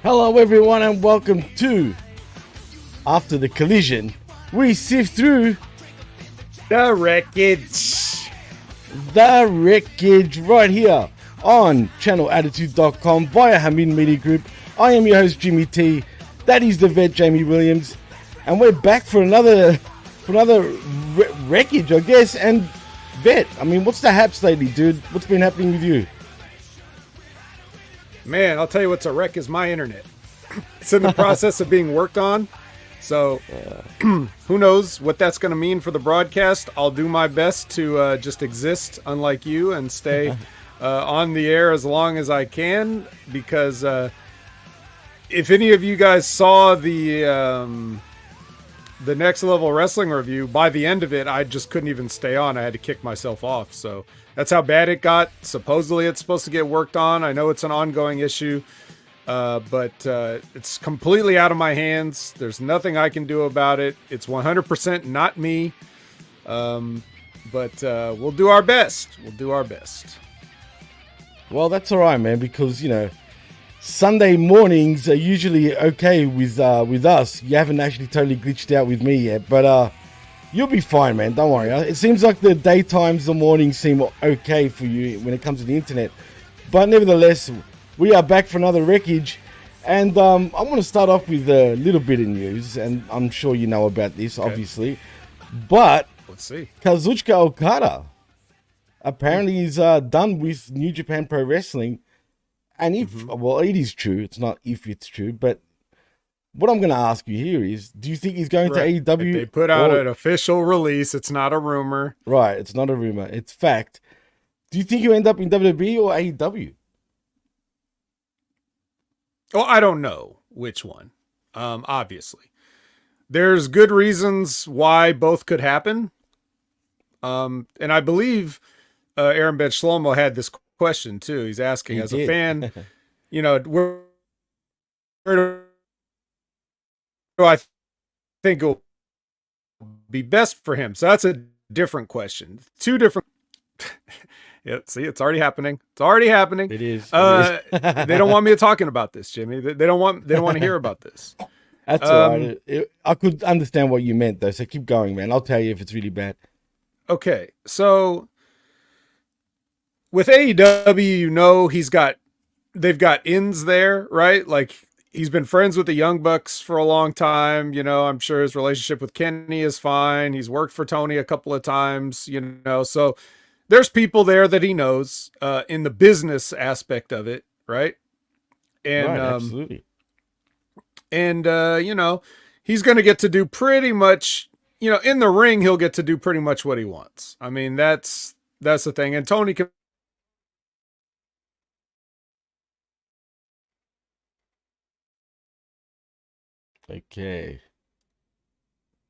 Hello everyone and welcome to After the Collision. We sift through the Wreckage. Right here on channelattitude.com via Hamin Media Group. I am your host Jimmy T. That is the vet Jamie Williams. And we're back for another Wreckage, I guess. And vet, I mean, what's the haps lately, dude? What's been happening with you? Man, I'll tell you what's a wreck is my internet. It's in the process of being worked on. So who knows what that's going to mean for the broadcast. I'll do my best to just exist, unlike you, and stay on the air as long as I can. Because if any of you guys saw the Next Level Wrestling review, by the end of it, I just couldn't even stay on. I had to kick myself off. So that's how bad it got. Supposedly it's supposed to get worked on. I know it's an ongoing issue, but it's completely out of my hands. There's nothing I can do about it. It's 100% not me. But we'll do our best. Well, that's all right, man, because, you know, Sunday mornings are usually okay with us. You haven't actually totally glitched out with me yet, but you'll be fine, man. Don't worry. It seems like the daytimes, the mornings seem okay for you when it comes to the internet. But nevertheless, we are back for another Wreckage. And I want to start off with a little bit of news. And I'm sure you know about this, obviously. But let's see. Kazuchika Okada apparently is done with New Japan Pro Wrestling. And well, it is true. It's not if it's true, but what I'm going to ask you here is, do you think he's going to AEW? They put out an official release. It's not a rumor. Right. It's not a rumor. It's fact. Do you think he'll end up in WWE or AEW? Well, I don't know which one. Obviously, there's good reasons why both could happen. And I believe Aaron Ben Shlomo had this question too. He's asking, as a fan, you know, where do I think it'll be best for him? So that's a different question. Two different. Yeah, see, it's already happening. It is. They don't want me talking about this, Jimmy. They don't want to hear about this. That's all right. I could understand what you meant though. So keep going, man. I'll tell you if it's really bad. Okay, so with AEW, you know, they've got ins there, right? Like, he's been friends with the Young Bucks for a long time. You know, I'm sure his relationship with Kenny is fine. He's worked for Tony a couple of times, you know, so there's people there that he knows in the business aspect of it, right? And right, absolutely. And you know, he's going to get to do pretty much, you know, in the ring, he'll get to do pretty much what he wants. I mean, that's the thing. And Tony can. Okay.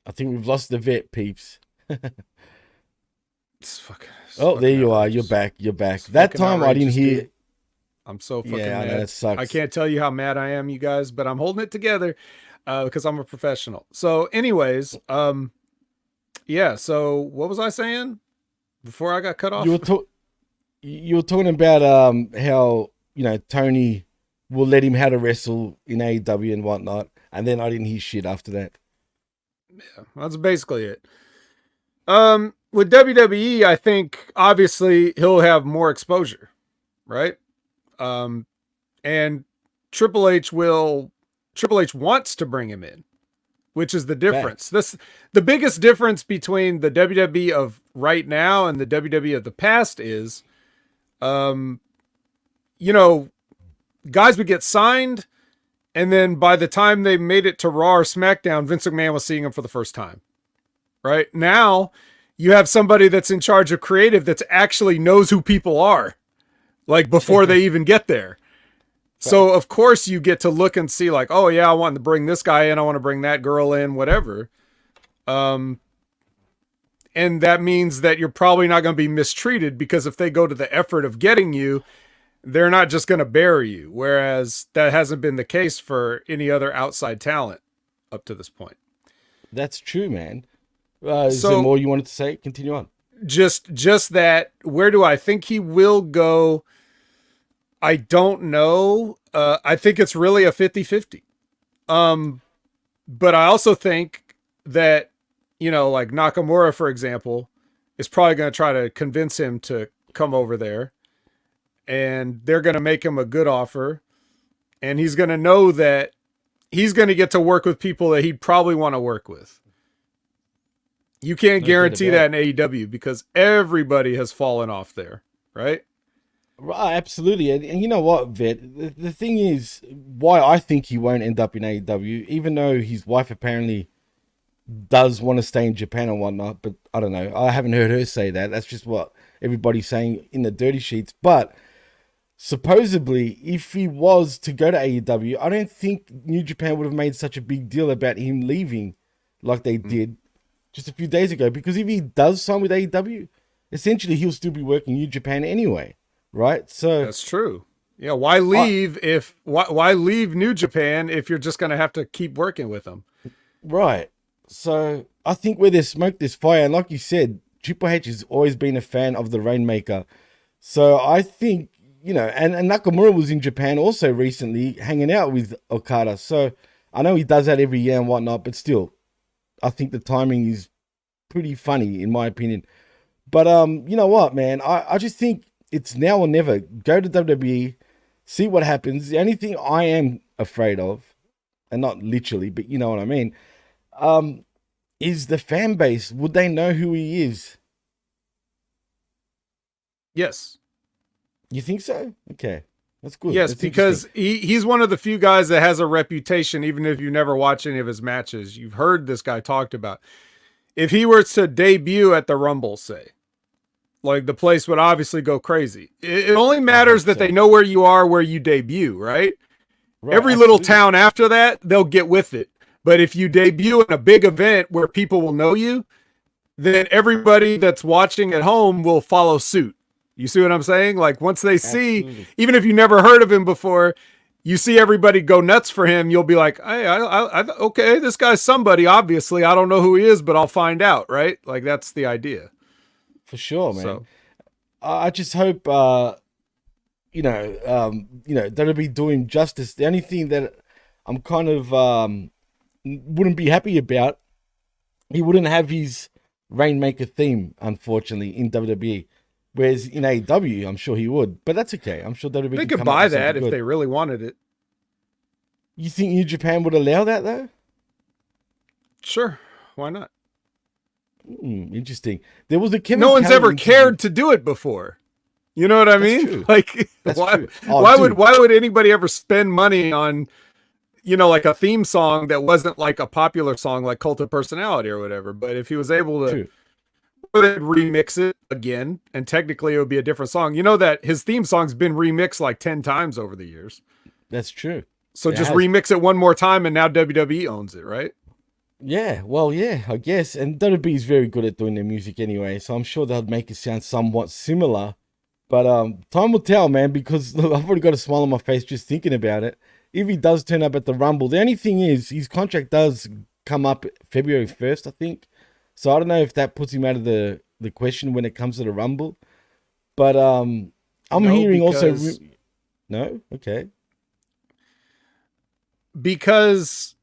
I think we've lost the vet, peeps. There you are. You're back. That time I didn't hear. Dude. I'm so fucking mad. I know, it sucks. I can't tell you how mad I am, you guys, but I'm holding it together because I'm a professional. So anyways, yeah. So what was I saying before I got cut off? You were talking about how, you know, Tony will let him how to wrestle in AEW and whatnot. And then I didn't hear shit after that. Yeah, that's basically it. With WWE, I think obviously he'll have more exposure, right? And Triple H wants to bring him in, which is the difference. The biggest difference between the WWE of right now and the WWE of the past is, you know, guys would get signed, and then by the time they made it to Raw or SmackDown, Vince McMahon was seeing them for the first time. Right? Now, you have somebody that's in charge of creative that's actually knows who people are, like, before they even get there. So, of course, you get to look and see, like, oh, yeah, I want to bring this guy in. I want to bring that girl in, whatever. And that means that you're probably not going to be mistreated, because if they go to the effort of getting you, they're not just going to bury you, whereas that hasn't been the case for any other outside talent up to this point. That's true, man. Is there more you wanted to say? Continue on. Just that, where do I think he will go? I don't know. I think it's really a 50-50. But I also think that, like Nakamura, for example, is probably going to try to convince him to come over there, and they're going to make him a good offer. And he's going to know that he's going to get to work with people that he'd probably want to work with. You can't guarantee that in AEW because everybody has fallen off there, right? Right, absolutely. And you know what, Vet? The thing is, why I think he won't end up in AEW, even though his wife apparently does want to stay in Japan and whatnot, but I don't know. I haven't heard her say that. That's just what everybody's saying in the dirty sheets. But supposedly, if he was to go to AEW, I don't think New Japan would have made such a big deal about him leaving like they did just a few days ago. Because if he does sign with AEW, essentially he'll still be working New Japan anyway. Right, so that's true. Yeah, why leave why leave New Japan if you're just going to have to keep working with them? Right. So I think where there's smoke, there's fire, and like you said, Triple H has always been a fan of the Rainmaker. So I think and Nakamura was in Japan also recently, hanging out with Okada. So I know he does that every year and whatnot, but still, I think the timing is pretty funny in my opinion. But you know what, man? I just think it's now or never. Go to WWE, see what happens. The only thing I am afraid of, and not literally, but you know what I mean, is the fan base. Would they know who he is? Yes. You think so? Okay. That's good. Yes, That's because he's one of the few guys that has a reputation, even if you never watch any of his matches. You've heard this guy talked about. If he were to debut at the Rumble, say, like the place would obviously go crazy. It only matters that they know where you are, where you debut, right? Every little town after that, they'll get with it. But if you debut in a big event where people will know you, then everybody that's watching at home will follow suit. You see what I'm saying? Like once they see, even if you never heard of him before, you see everybody go nuts for him. You'll be like, hey, okay, this guy's somebody. Obviously, I don't know who he is, but I'll find out, right? Like that's the idea. For sure, man. So, I just hope, that'll be doing justice. The only thing that I'm kind of wouldn't be happy about, he wouldn't have his Rainmaker theme, unfortunately, in WWE. Whereas in AEW, I'm sure he would. But that's okay. I'm sure WWE they could buy that if they really wanted it. You think New Japan would allow that, though? Sure. Why not? Interesting. There was a Kevin. No one's ever cared to do it before. You know what I mean? True. Like, why would anybody ever spend money on, like a theme song that wasn't like a popular song like Cult of Personality or whatever? But if he was able to remix it again, and technically it would be a different song. You know that his theme song's been remixed like 10 times over the years. That's true. So just remix it one more time, and now WWE owns it, right? Yeah, well, yeah, I guess. And WWE is very good at doing their music anyway, so I'm sure they'll make it sound somewhat similar. But time will tell, man, because look, I've already got a smile on my face just thinking about it. If he does turn up at the Rumble, the only thing is his contract does come up February 1st, I think. So I don't know if that puts him out of the question when it comes to the Rumble. But I'm hearing also... No? Okay. Because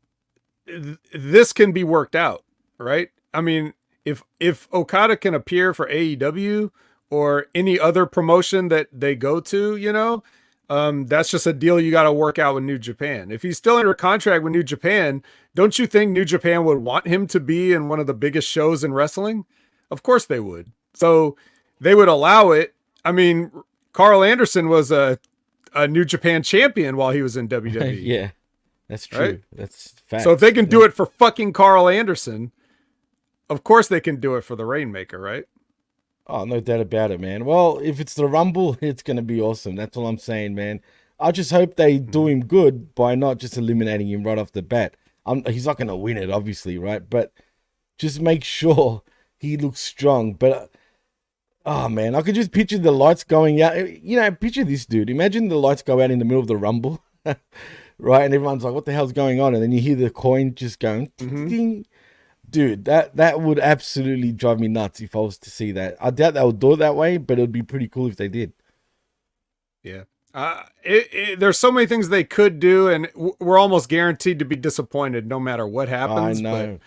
this can be worked out, right? I mean, if Okada can appear for AEW or any other promotion that they go to, that's just a deal you got to work out with New Japan. If he's still under contract with New Japan, don't you think New Japan would want him to be in one of the biggest shows in wrestling? Of course they would. So they would allow it. I mean, Carl Anderson was a New Japan champion while he was in WWE. Yeah. That's true. Right? That's fact. So if they can do it for fucking Carl Anderson, of course they can do it for the Rainmaker, right? Oh, no doubt about it, man. Well, if it's the Rumble, it's going to be awesome. That's all I'm saying, man. I just hope they do him good by not just eliminating him right off the bat. He's not going to win it, obviously, right? But just make sure he looks strong. But, oh, man, I could just picture the lights going out. Picture this, dude. Imagine the lights go out in the middle of the Rumble. Right, and everyone's like, what the hell's going on? And then you hear the coin just going, ding. Dude, that would absolutely drive me nuts if I was to see that. I doubt they would do it that way, but it would be pretty cool if they did. Yeah. There's so many things they could do, and we're almost guaranteed to be disappointed no matter what I happens. know.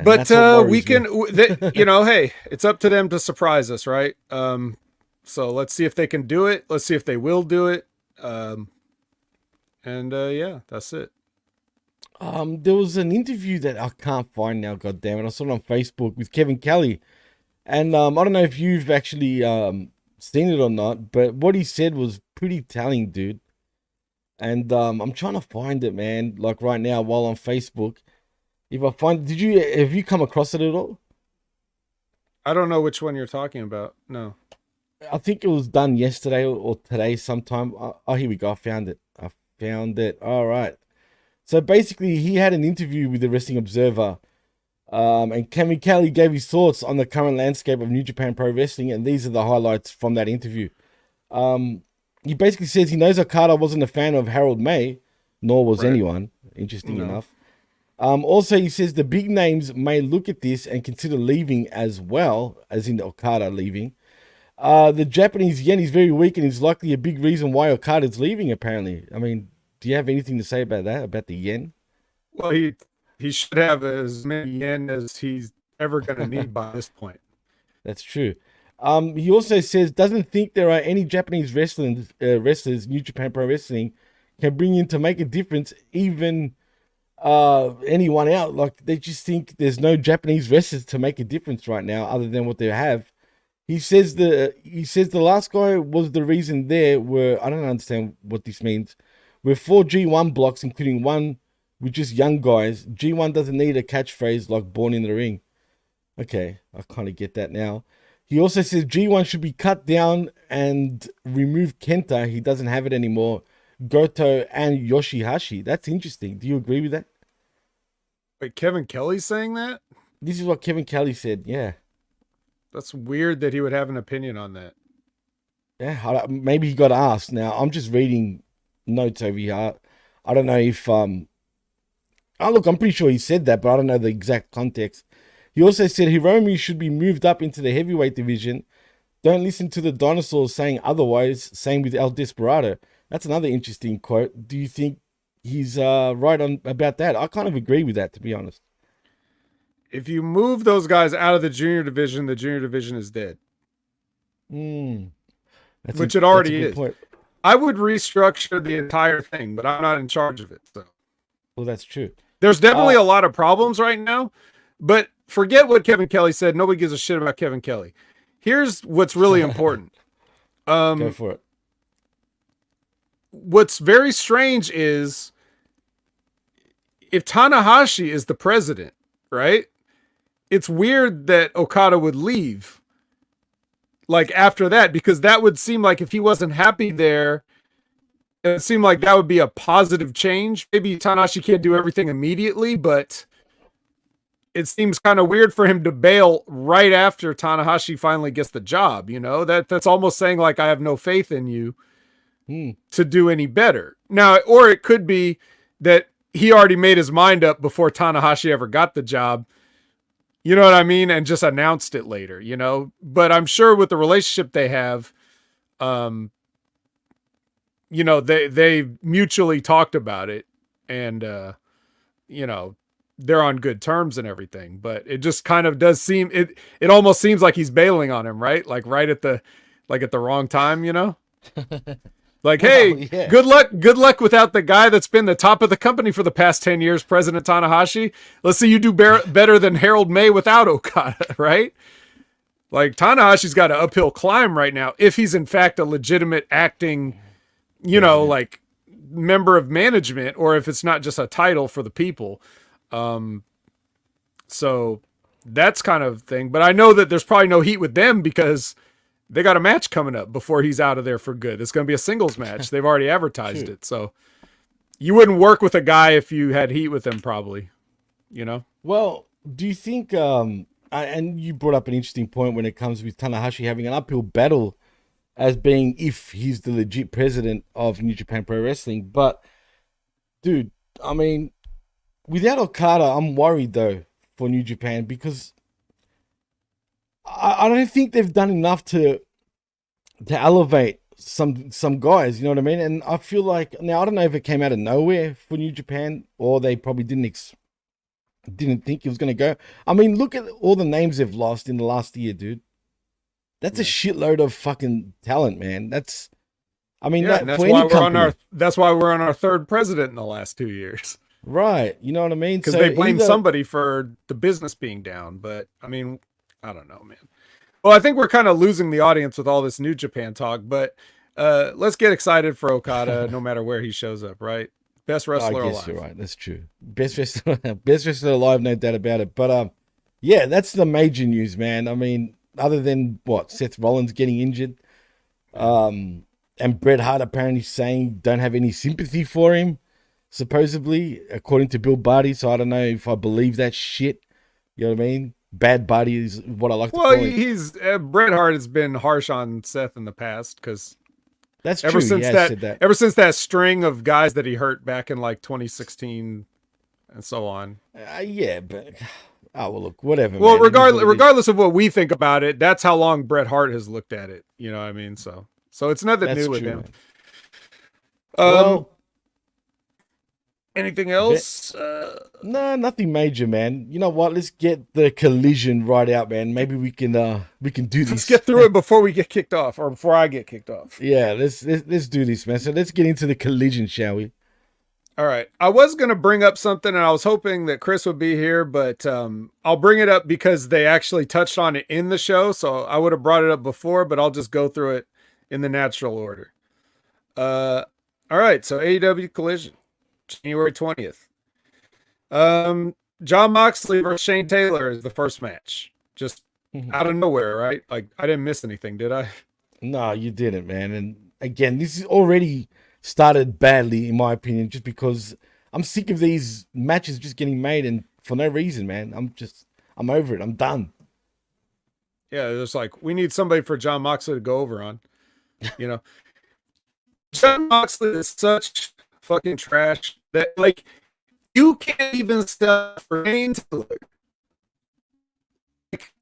But we can, hey, it's up to them to surprise us, right? So let's see if they can do it. Let's see if they will do it. Yeah, that's it. There was an interview that I can't find now. God damn it! I saw it on Facebook with Kevin Kelly, and I don't know if you've actually seen it or not, but what he said was pretty telling, dude. And I'm trying to find it, man. Like right now, while on Facebook. If I find, have you come across it at all? I don't know which one you're talking about. No. I think it was done yesterday or today sometime. Oh, here we go. I found it. All right. So basically, he had an interview with the Wrestling Observer, and Kevin Kelly gave his thoughts on the current landscape of New Japan Pro Wrestling, and these are the highlights from that interview. He basically says he knows Okada wasn't a fan of Harold May, nor was anyone, interesting enough. Also, he says the big names may look at this and consider leaving as well, as in Okada leaving. The Japanese yen is very weak and is likely a big reason why Okada is leaving, apparently. I mean, do you have anything to say about that, about the yen? Well, he should have as many yen as he's ever going to need by this point. That's true. He also says doesn't think there are any Japanese wrestlers New Japan Pro Wrestling can bring in to make a difference, even anyone out. Like, they just think there's no Japanese wrestlers to make a difference right now other than what they have. He says the last guy was the reason there were, I don't understand what this means. We're 4 G1 blocks, including one with just young guys. G1 doesn't need a catchphrase like born in the ring. Okay, I kind of get that now. He also says G1 should be cut down and remove Kenta. He doesn't have it anymore. Goto and Yoshihashi. That's interesting. Do you agree with that? Wait, Kevin Kelly's saying that? This is what Kevin Kelly said, yeah. That's weird that he would have an opinion on that. Yeah, maybe he got asked. Now, I'm just reading notes over here. I don't know if... look, I'm pretty sure he said that, but I don't know the exact context. He also said Hiromu should be moved up into the heavyweight division. Don't listen to the dinosaurs saying otherwise. Same with El Desperado. That's another interesting quote. Do you think he's right on about that? I kind of agree with that, to be honest. If you move those guys out of the junior division is dead. Which it already is. Point. I would restructure the entire thing, but I'm not in charge of it. So, well, that's true. There's definitely a lot of problems right now, but forget what Kevin Kelly said. Nobody gives a shit about Kevin Kelly. Here's what's really important. Go for it. What's very strange is if Tanahashi is the president, right? It's weird that Okada would leave like after that, because that would seem like if he wasn't happy there, it seemed like that would be a positive change. Maybe Tanahashi can't do everything immediately, but it seems kind of weird for him to bail right after Tanahashi finally gets the job. You know, that's almost saying like, I have no faith in you to do any better. Now, or it could be that he already made his mind up before Tanahashi ever got the job. You know what I mean? And just announced it later, you know, but I'm sure with the relationship they have, you know, they mutually talked about it and, you know, they're on good terms and everything, but it just kind of does seem, it almost seems like he's bailing on him, right? Like right at the wrong time, you know? Like, hey, yeah. Good luck without the guy that's been the top of the company for the past 10 years, President Tanahashi. Let's see you do better than Harold May without Okada, right? Like, Tanahashi's got an uphill climb right now, if he's in fact a legitimate acting, you know, like member of management, or if it's not just a title for the people. So that's kind of thing. But I know that there's probably no heat with them because they got a match coming up before he's out of there for good. It's going to be a singles match. They've already advertised it. So you wouldn't work with a guy if you had heat with him, probably, you know? Well, do you think, and you brought up an interesting point when it comes with Tanahashi having an uphill battle as being if he's the legit president of New Japan Pro Wrestling. But, dude, I mean, without Okada, I'm worried, though, for New Japan because I don't think they've done enough to elevate some guys, you know what I mean? And I feel like now I don't know if it came out of nowhere for New Japan or they probably didn't think it was going to go. I mean, look at all the names they've lost in the last year, dude. That's a shitload of fucking talent, man. I mean, and that's why we're on our third president in the last 2 years. Right. You know what I mean? Because they blame somebody for the business being down. But I mean, I don't know, man. Well, I think we're kind of losing the audience with all this New Japan talk, but let's get excited for Okada no matter where he shows up, right? Best wrestler alive. I guess you're right. That's true. Best wrestler alive, no doubt about it. But yeah, that's the major news, man. I mean, other than Seth Rollins getting injured, and Bret Hart apparently saying don't have any sympathy for him, supposedly, according to Bill Barty. So I don't know if I believe that shit. You know what I mean? Bad Barty is what I like to call it. Well, he's Bret Hart has been harsh on Seth in the past because that's ever true. Since that. Ever since that string of guys that he hurt back in like 2016 and so on. Yeah, but well, look, whatever. Well, man. regardless of what we think about it, that's how long Bret Hart has looked at it. You know what I mean? So it's nothing new with him. Well, anything else? No, nothing major, man. You know what? Let's get the collision right out, man. Maybe we can do this. Let's get through it before we get kicked off, or before I get kicked off. Yeah, let's do this, man. So let's get into the collision, shall we? All right. I was gonna bring up something, and I was hoping that Chris would be here, but I'll bring it up because they actually touched on it in the show. So I would have brought it up before, but I'll just go through it in the natural order. All right. So AEW Collision. January 20th. Jon Moxley versus Shane Taylor is the first match. Just out of nowhere, right? Like, I didn't miss anything, did I? No, you didn't, man. And again, this is already started badly, in my opinion, just because I'm sick of these matches just getting made and for no reason, man. I'm over it. I'm done. Yeah, it's like, we need somebody for Jon Moxley to go over on. You know? Jon Moxley is such fucking trash that, like, you can't even sell for Shane Taylor. Like,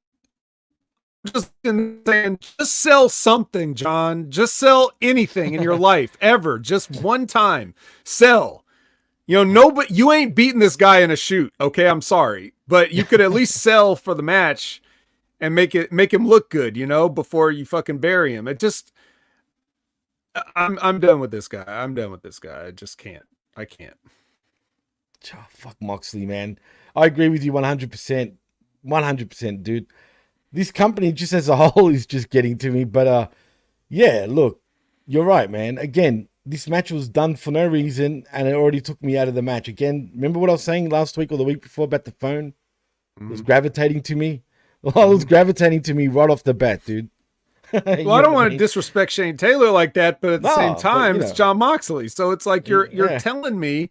just saying, just sell something, John. Just sell anything in your life ever. Just one time, sell. You know, nobody. You ain't beating this guy in a shoot. Okay, I'm sorry, but you could at least sell for the match and make him look good. You know, before you fucking bury him. It just. I'm done with this guy. I just can't. I can't. Oh, fuck Moxley, man. I agree with you 100%. 100%, dude. This company just as a whole is just getting to me. But yeah, look, you're right, man. Again, this match was done for no reason, and it already took me out of the match. Again, remember what I was saying last week or the week before about the phone? It was gravitating to me. Well, it was gravitating to me right off the bat, dude. Well, I don't want to disrespect Shane Taylor like that, but at the same time, it's Jon Moxley. So it's like you're telling me,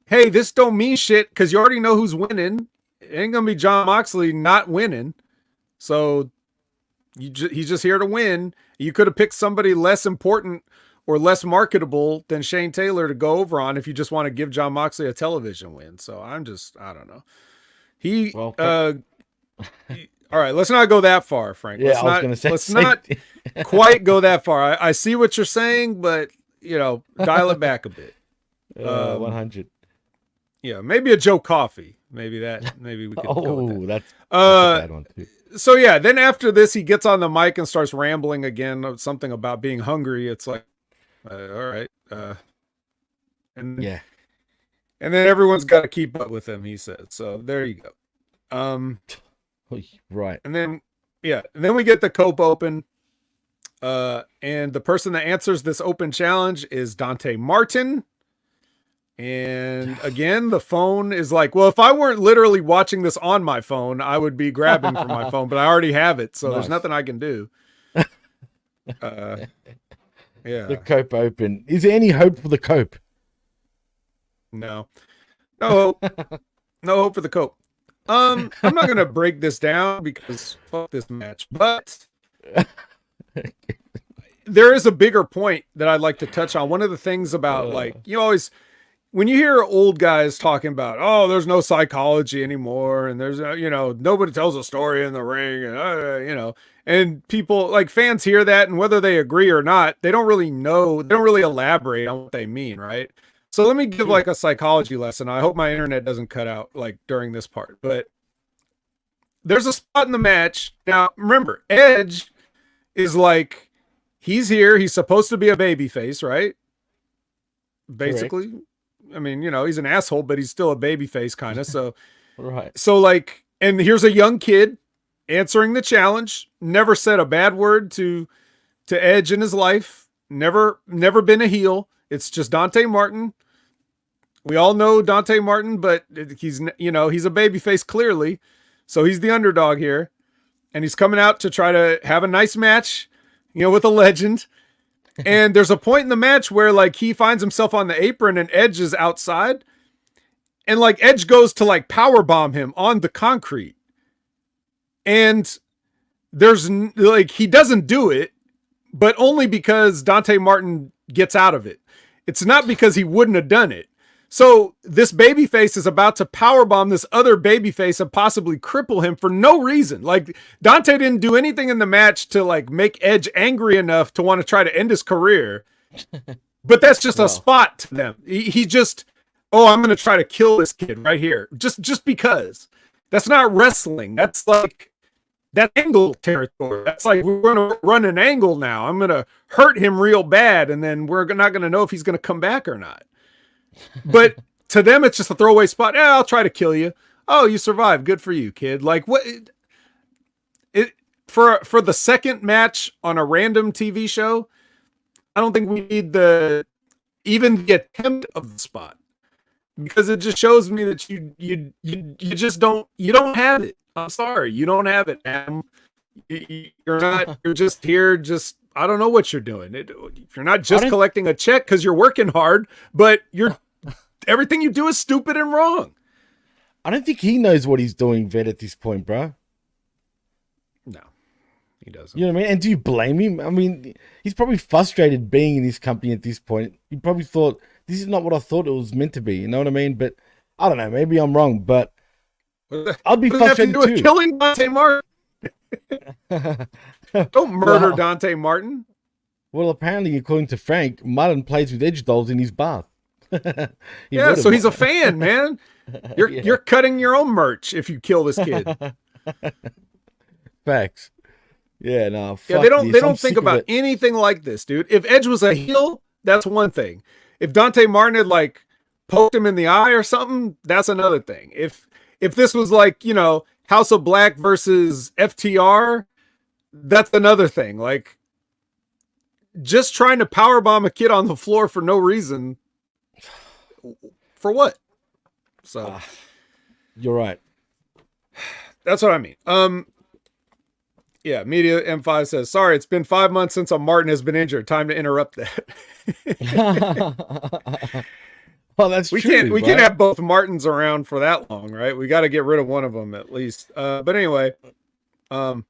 hey, this don't mean shit because you already know who's winning. It ain't gonna be Jon Moxley not winning. So he's just here to win. You could have picked somebody less important or less marketable than Shane Taylor to go over on if you just want to give Jon Moxley a television win. So I don't know. All right, let's not go that far, Frank. Yeah, let's not quite go that far. I see what you're saying, but dial it back a bit. 100. Yeah, maybe a Joe Coffey. Maybe we could go with that. That's a bad one too. So yeah, then after this, he gets on the mic and starts rambling again, something about being hungry. It's like, all right, and then everyone's got to keep up with him. He said, so there you go. Right. And then we get the Cope Open. And the person that answers this open challenge is Dante Martin. And again, the phone is like, well, if I weren't literally watching this on my phone, I would be grabbing for my phone, but I already have it. So there's nothing I can do. Yeah. The Cope Open. Is there any hope for the Cope? No hope. No hope for the Cope. I'm not going to break this down because fuck this match, but there is a bigger point that I'd like to touch on. One of the things about when you hear old guys talking about, oh, there's no psychology anymore, and there's nobody tells a story in the ring, and and people like fans hear that, and whether they agree or not, they don't really know, they don't really elaborate on what they mean, right? So let me give like a psychology lesson. I hope my internet doesn't cut out like during this part, but there's a spot in the match. Now, remember, Edge is like, he's here, he's supposed to be a babyface, right? Basically. Correct. I mean, he's an asshole, but he's still a babyface kind of. So, right. So like, and here's a young kid answering the challenge. Never said a bad word to Edge in his life. Never been a heel. It's just Dante Martin. We all know Dante Martin, but he's a babyface clearly. So he's the underdog here, and he's coming out to try to have a nice match, with a legend. And there's a point in the match where like he finds himself on the apron and Edge is outside, and like Edge goes to like power bomb him on the concrete, and there's like, he doesn't do it, but only because Dante Martin gets out of it. It's not because he wouldn't have done it. So this babyface is about to powerbomb this other babyface and possibly cripple him for no reason. Like, Dante didn't do anything in the match to like make Edge angry enough to want to try to end his career. But that's just a spot to them. He just, I'm going to try to kill this kid right here. Just because. That's not wrestling. That's like, that angle territory. That's like, we're going to run an angle now. I'm going to hurt him real bad, and then we're not going to know if he's going to come back or not. But to them, it's just a throwaway spot. I'll try to kill you. Oh, you survived. Good for you, kid. Like, what? For the second match on a random TV show, I don't think we need even the attempt of the spot, because it just shows me that you just don't have it. I'm sorry, you don't have it, man. You're just here. I don't know what you're doing. You're not just collecting a check because you're working hard, but everything you do is stupid and wrong. I don't think he knows what he's doing, Vet, at this point, bro. No, he doesn't. You know what I mean? And do you blame him? I mean, he's probably frustrated being in this company at this point. He probably thought, this is not what I thought it was meant to be. You know what I mean? But I don't know. Maybe I'm wrong, but I'd be frustrated too. Killing Dante Martin. Don't murder Dante Martin. Well, apparently, according to Frank, Martin plays with Edge dolls in his bath. So he's a fan, man. You're cutting your own merch if you kill this kid. Facts. Yeah, no. Yeah, they don't think about anything like this, dude. If Edge was a heel, that's one thing. If Dante Martin had like poked him in the eye or something, that's another thing. If this was like, House of Black versus FTR, that's another thing. Like, just trying to powerbomb a kid on the floor for no reason. For what? So you're right. That's what I mean. Yeah, Media M5 says, sorry, it's been 5 months since a Martin has been injured. Time to interrupt that. Well, that's we true. We can't have both Martins around for that long, right? We got to get rid of one of them at least. But anyway, so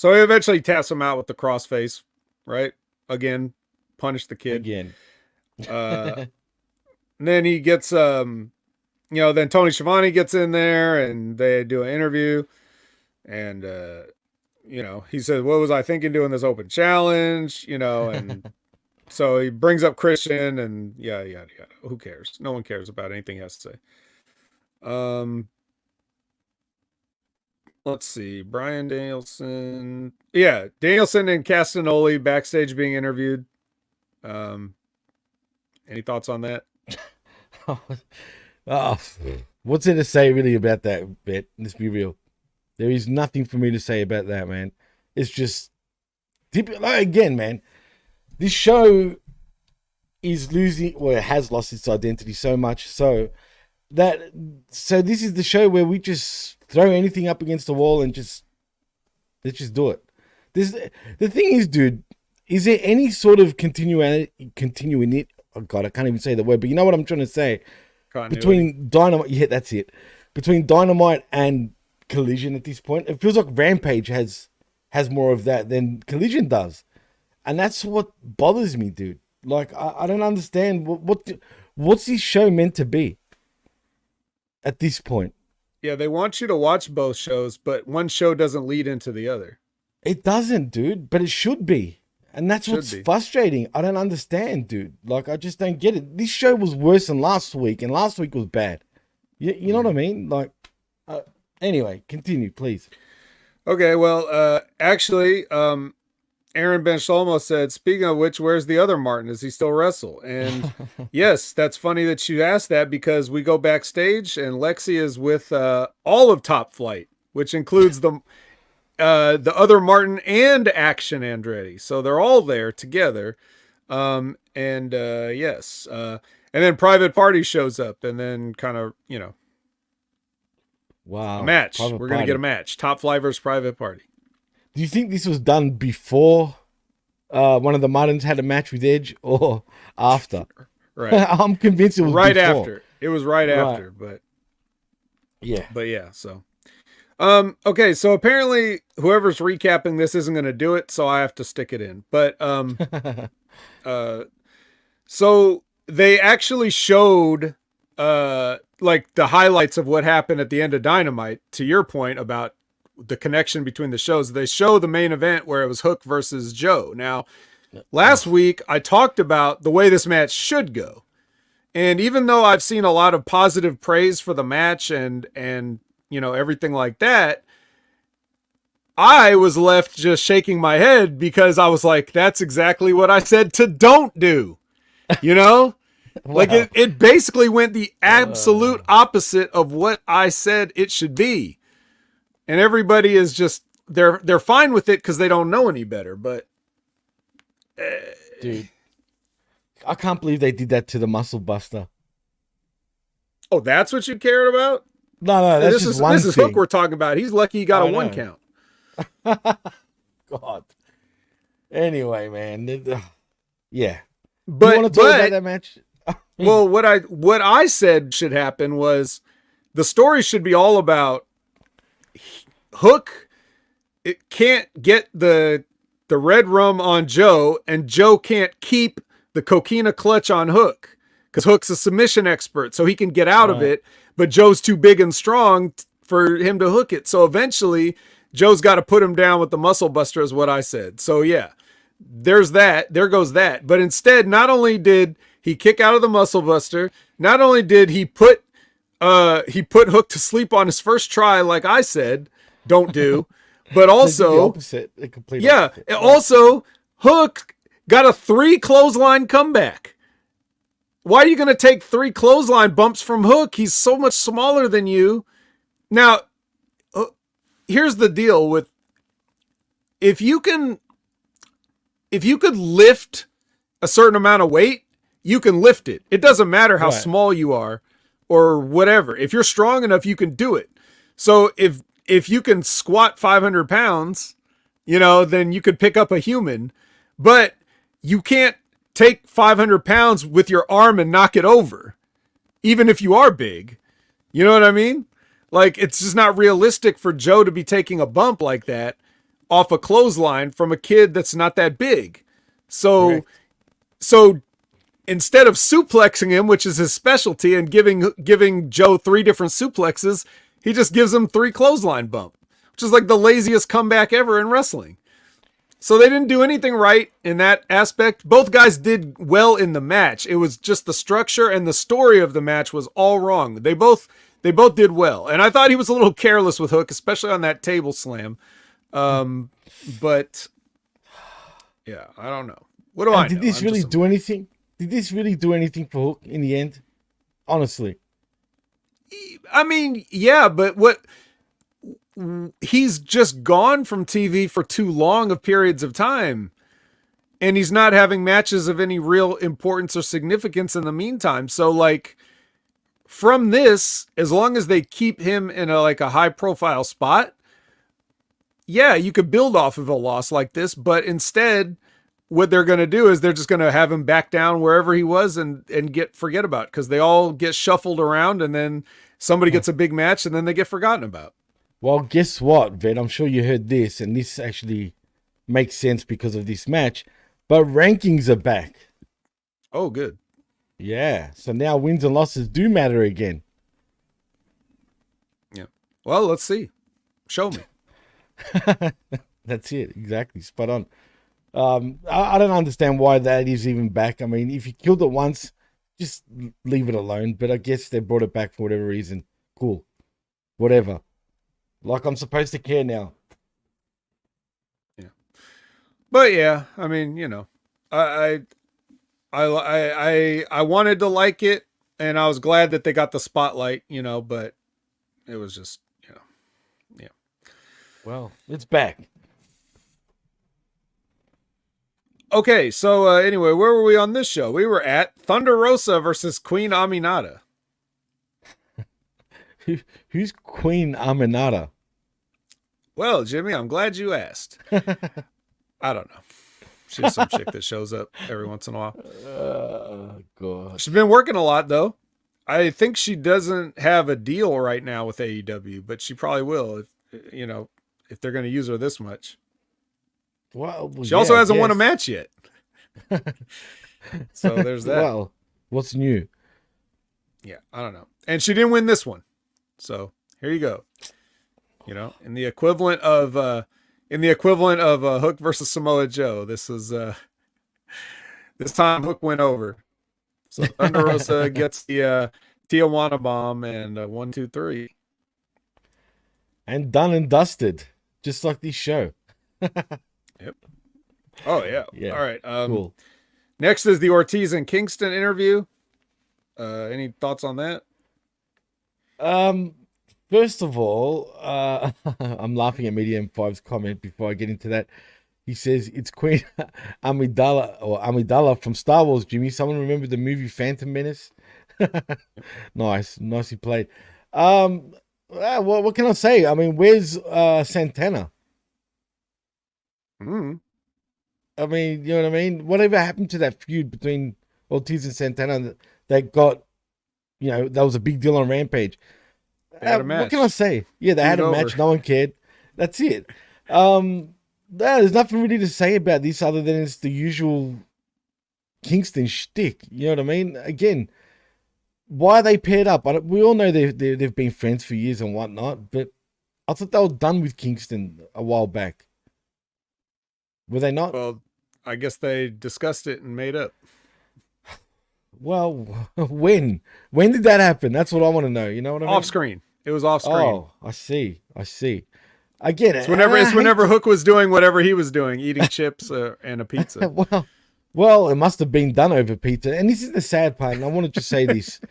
he eventually taps him out with the crossface, right? Again, punish the kid. Again. And then he gets, then Tony Schiavone gets in there and they do an interview. And, he said, what was I thinking doing this open challenge? And so he brings up Christian and yada. Who cares? No one cares about anything he has to say. Let's see. Brian Danielson. Yeah, Danielson and Castagnoli backstage being interviewed. Any thoughts on that? What's there to say really about that bit? Let's be real. There is nothing for me to say about that, man. It's just, again, man, this show is losing, well, it has lost its identity so much so this is the show where we just throw anything up against the wall and let's just do it. The thing is, dude, is there any sort of continuing it? Oh God, I can't even say the word, but you know what I'm trying to say? Between Dynamite, yeah, that's it. Between Dynamite and Collision at this point, it feels like Rampage has more of that than Collision does, and that's what bothers me, dude. Like, I don't understand what what's this show meant to be at this point? Yeah, they want you to watch both shows, but one show doesn't lead into the other. It doesn't, dude, but it should be. And that's what's frustrating. I don't understand, dude. Like, I just don't get it. This show was worse than last week, and last week was bad. You know what I mean? Like, anyway, continue, please. Okay, well, actually, Aaron Ben Sholmo said, speaking of which, where's the other Martin? Does he still wrestle? And yes, that's funny that you asked that, because we go backstage and Lexi is with all of Top Flight, which includes the other Martin and Action Andretti. So they're all there together. Yes. And then Private Party shows up, and then kind of, wow, a match. Private We're going to get a match. Top Flight versus Private Party. Do you think this was done before one of the Martins had a match with Edge, or after? Right. I'm convinced it was right before. after. It was right after, but yeah. But yeah, so okay, so apparently whoever's recapping this isn't going to do it, so I have to stick it in. But so they actually showed like the highlights of what happened at the end of Dynamite. To your point about the connection between the shows, they show the main event where it was Hook versus Joe. Now, last week I talked about the way this match should go, and even though I've seen a lot of positive praise for the match and everything like that, I was left just shaking my head, because I was like, that's exactly what I said to don't do, Wow. Like it basically went the absolute opposite of what I said it should be. And everybody is just, they're fine with it because they don't know any better. But dude, I can't believe they did that to the Muscle Buster. Oh, that's what you cared about? No, that's this just is one this is thing. Hook we're talking about. He's lucky he got a 1 count. God. Anyway, man. Yeah. But you want to talk about that match? Well, what I said should happen was the story should be all about Hook. It can't get the red rum on Joe, and Joe can't keep the coquina clutch on Hook, because Hook's a submission expert, so he can get out of it, but Joe's too big and strong for him to hook it. So eventually Joe's got to put him down with the Muscle Buster, is what I said. So yeah, there's that. There goes that. But instead, not only did he kick out of the Muscle Buster, not only did he put Hook to sleep on his first try, like I said, don't do, but also the complete opposite. Right. Also Hook got a 3 clothesline comeback. Why are you going to take 3 clothesline bumps from Hook? He's so much smaller than you. Now, here's the deal with, if you could lift a certain amount of weight, you can lift it. It doesn't matter how small you are or whatever. If you're strong enough, you can do it. So if you can squat 500 pounds, then you could pick up a human, but you can't take 500 pounds with your arm and knock it over, even if you are big. You know what I mean? Like, it's just not realistic for Joe to be taking a bump like that off a clothesline from a kid that's not that big. So instead of suplexing him, which is his specialty, and giving Joe 3 different suplexes, he just gives him 3 clothesline bump, which is like the laziest comeback ever in wrestling. So they didn't do anything right in that aspect. Both guys did well in the match. It was just the structure and the story of the match was all wrong. They both did well. And I thought he was a little careless with Hook, especially on that table slam. But yeah, I don't know. What do I know? Did this really do anything? Did this really do anything for Hook in the end? Honestly. I mean, yeah, but he's just gone from TV for too long of periods of time, and he's not having matches of any real importance or significance in the meantime. So like, from this, as long as they keep him in a high profile spot, yeah, you could build off of a loss like this. But instead, what they're going to do is they're just going to have him back down wherever he was and forget about it, because they all get shuffled around, and then somebody gets a big match and then they get forgotten about. Well, guess what, Vet? I'm sure you heard this, and this actually makes sense because of this match, but rankings are back. Oh, good. Yeah. So now wins and losses do matter again. Yeah. Well, let's see. Show me. That's it. Exactly. Spot on. I don't understand why that is even back. I mean, if you killed it once, just leave it alone. But I guess they brought it back for whatever reason. Cool. Whatever. Like I'm supposed to care now. Yeah. But yeah, I mean, you know, I wanted to like it, and I was glad that they got the spotlight, you know, but it was just, you know, yeah. Well, it's back. Okay, so anyway, where were we on this show? We were at Thunder Rosa versus Queen Aminata. Who's Queen Aminata? Well, Jimmy, I'm glad you asked. I don't know. She's some chick that shows up every once in a while. God. She's been working a lot, though. I think she doesn't have a deal right now with AEW, but she probably will if, you know, if they're going to use her this much. Well, she also hasn't won a match yet. So there's that. Well, what's new? Yeah, I don't know. And she didn't win this one. So here you go. You know, in the equivalent of Hook versus Samoa Joe, this is this time Hook went over. So Thunder Rosa gets the Tijuana bomb and 1, 2, 3. And done and dusted, just like this show. Yep. Oh yeah. Yeah. All right. Cool. Next is the Ortiz and Kingston interview. Any thoughts on that? First of all, I'm laughing at Medium 5's comment before I get into that. He says it's Queen Amidala from Star Wars, Jimmy. Someone remember the movie Phantom Menace? Nicely played. What can I say? I mean, where's Santana? I mean, you know what I mean? Whatever happened to that feud between Ortiz and Santana that got, you know, that was a big deal on Rampage. What can I say? Yeah, they had a match. No one cared. That's it. There's nothing really to say about this other than it's the usual Kingston shtick. You know what I mean? Again, why are they paired up? We all know they've been friends for years and whatnot, but I thought they were done with Kingston a while back. Were they not? Well, I guess they discussed it and made up. Well, when did that happen? That's what I want to know. You know what I mean? Off screen. It was off screen. Oh, I see. I get it. It's whenever Hook was doing whatever he was doing, eating chips and a pizza. Well, it must have been done over pizza. And this is the sad part, and I wanted to say this.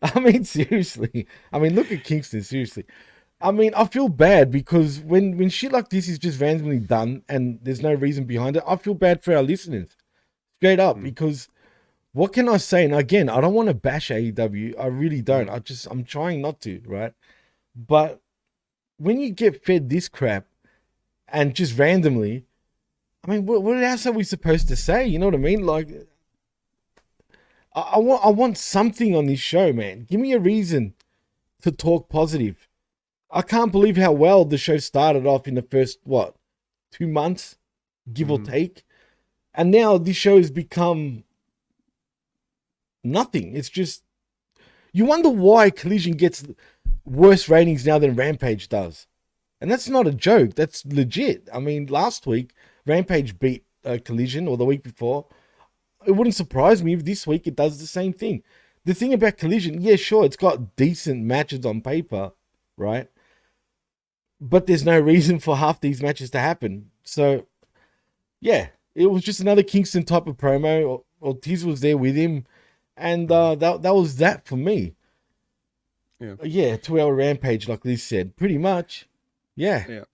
I mean, seriously. I mean, look at Kingston, seriously. I mean, I feel bad because when shit like this is just randomly done and there's no reason behind it, I feel bad for our listeners. Straight up, because what can I say? And again, I don't want to bash AEW. I really don't. I'm trying not to, right? But when you get fed this crap and just randomly, I mean, what else are we supposed to say? You know what I mean? Like, I want something on this show, man. Give me a reason to talk positive. I can't believe how well the show started off in the first, 2 months, give or take. And now this show has become nothing. It's just, you wonder why Collision gets worse ratings now than Rampage does. And that's not a joke. That's legit. I mean, last week, Rampage beat Collision, or the week before. It wouldn't surprise me if this week it does the same thing. The thing about Collision, yeah, sure, it's got decent matches on paper, right? But there's no reason for half these matches to happen. So, yeah, it was just another Kingston type of promo. Ortiz was there with him. And that was that for me. Yeah, 2-hour Rampage, like Liz said. Pretty much. Yeah.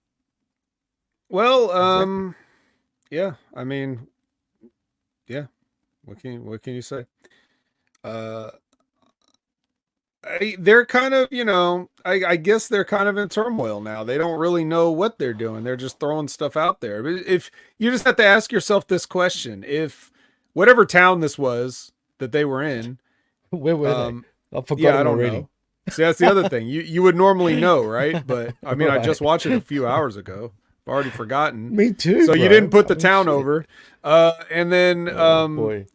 Well, exactly. Yeah, I mean, yeah. What can you say? They're kind of, you know, I guess they're kind of in turmoil now. They don't really know what they're doing. They're just throwing stuff out there. But if you just have to ask yourself this question, if whatever town this was that they were in, where were they? I've forgotten I don't already. know. See, that's the other thing. You would normally know, right? But I mean, right. I just watched it a few hours ago. I've already forgotten. Me too. So you didn't put the town over. And then boy.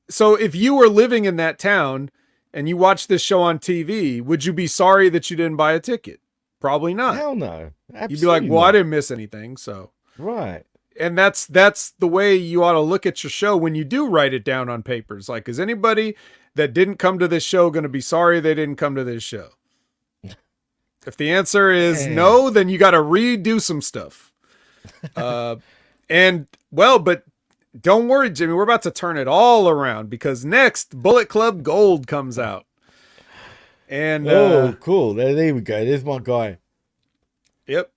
So if you were living in that town and you watched this show on TV, would you be sorry that you didn't buy a ticket? Probably not. Hell no. Absolutely You'd be like, well, not. I didn't miss anything. So, Right. and that's the way you ought to look at your show when you do write it down on papers. Like, is anybody that didn't come to this show going to be sorry they didn't come to this show? If the answer is no, then you got to redo some stuff. And well, but don't worry, Jimmy, we're about to turn it all around because next Bullet Club Gold comes out. And cool. There we go. There's my guy. Yep.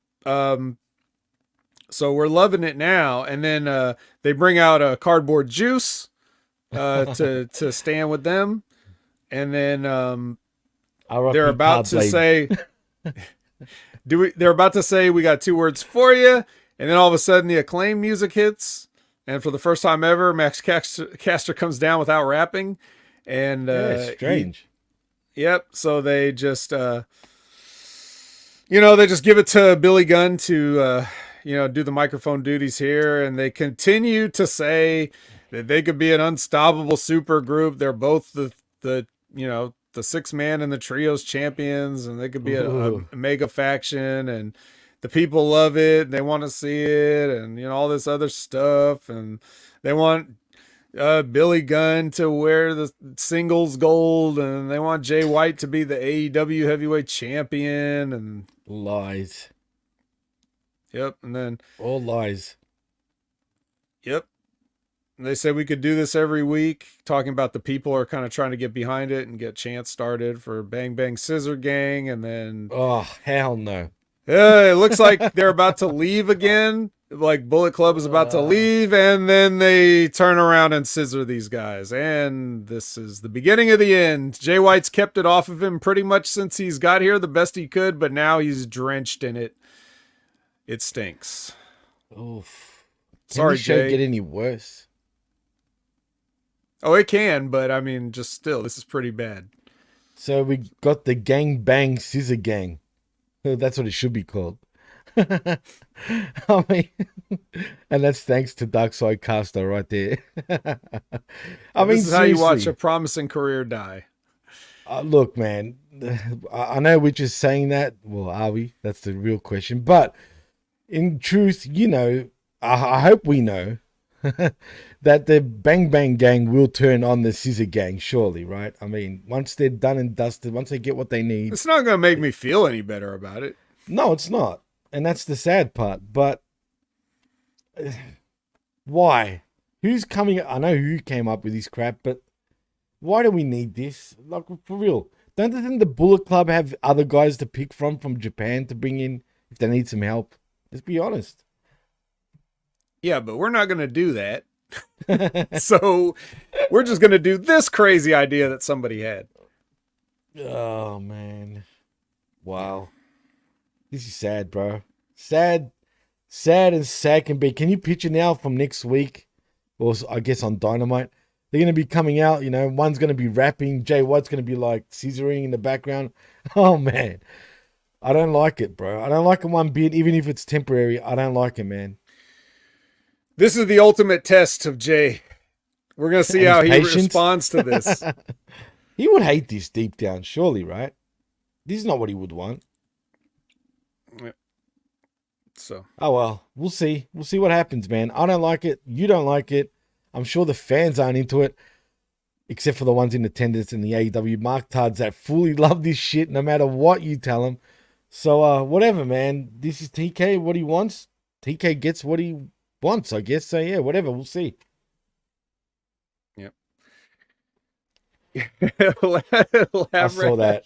So we're loving it now. And then they bring out a cardboard juice to stand with them. And then they're about to say they're about to say we got 2 words for you. And then all of a sudden the Acclaim music hits. And for the first time ever, Max Caster comes down without rapping. And strange. Yep. So they just they just give it to Billy Gunn to do the microphone duties here, and they continue to say that they could be an unstoppable super group. They're both the 6-man and the trios champions, and they could be a mega faction, and the people love it. They want to see it, and all this other stuff, and they want Billy Gunn to wear the singles gold, and they want Jay White to be the AEW heavyweight champion, and lies. Yep. And then all lies. Yep. And they said we could do this every week, talking about the people are kind of trying to get behind it and get chants started for Bang Bang Scissor Gang. And then, oh, hell no. It looks like they're about to leave again. Like Bullet Club is about to leave, and then they turn around and scissor these guys. And this is the beginning of the end. Jay White's kept it off of him pretty much since he's got here the best he could, but now he's drenched in it. It stinks. Oof. Sorry, Jay. Jay. Get any worse? Oh, it can, but I mean, just still, this is pretty bad. So we got the Gang Bang Scissor Gang. That's what it should be called. I mean, and that's thanks to Darkside Caster right there. This is how you watch a promising career die. Look, man, I know we're just saying that. Well, are we? That's the real question. But in truth, I hope we know that the Bang Bang Gang will turn on the Scissor Gang, surely, right? I mean, once they're done and dusted, once they get what they need. It's not going to make me feel any better about it. No, it's not. And that's the sad part. But why? Who's coming? I know who came up with this crap, but why do we need this? Like, for real. Don't the Bullet Club have other guys to pick from Japan to bring in if they need some help? Let's be honest. Yeah, but we're not going to do that. So we're just going to do this crazy idea that somebody had. Oh, man. Wow. This is sad, bro. Sad and sad can be. Can you picture now from next week, or I guess on Dynamite, they're going to be coming out, one's going to be rapping, Jay White's going to be like scissoring in the background. Oh, man. I don't like it, bro. I don't like it one bit, even if it's temporary. I don't like it, man. This is the ultimate test of Jay. We're going to see how he responds to this. He would hate this deep down, surely, right? This is not what he would want. Yeah. So. Oh, well, we'll see. We'll see what happens, man. I don't like it. You don't like it. I'm sure the fans aren't into it, except for the ones in attendance in the AEW Marktards that fully love this shit no matter what you tell them. So, whatever, man. This is TK, what he wants. TK gets what he wants, I guess. So, yeah, whatever. We'll see. Yep. I saw that.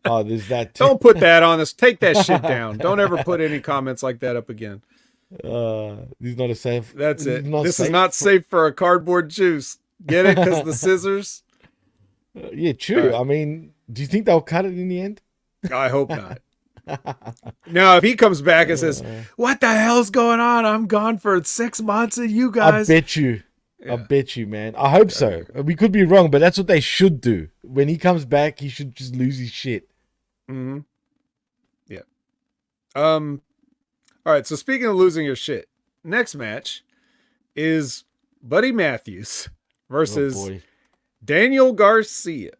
Oh, there's that too. Don't put that on us. Take that shit down. Don't ever put any comments like that up again. This is not a safe. That's it. This is not safe for a cardboard juice. Get it? Because the scissors. Yeah, true. Right. I mean, do you think they'll cut it in the end? I hope not. Now, if he comes back and says, "What the hell's going on? I'm gone for 6 months, and you guys." I bet you. Yeah. I bet you, man. I hope so. We could be wrong, but that's what they should do. When he comes back, he should just lose his shit. Mm-hmm. Yeah. All right. So speaking of losing your shit, next match is Buddy Matthews Oh versus boy. Daniel Garcia.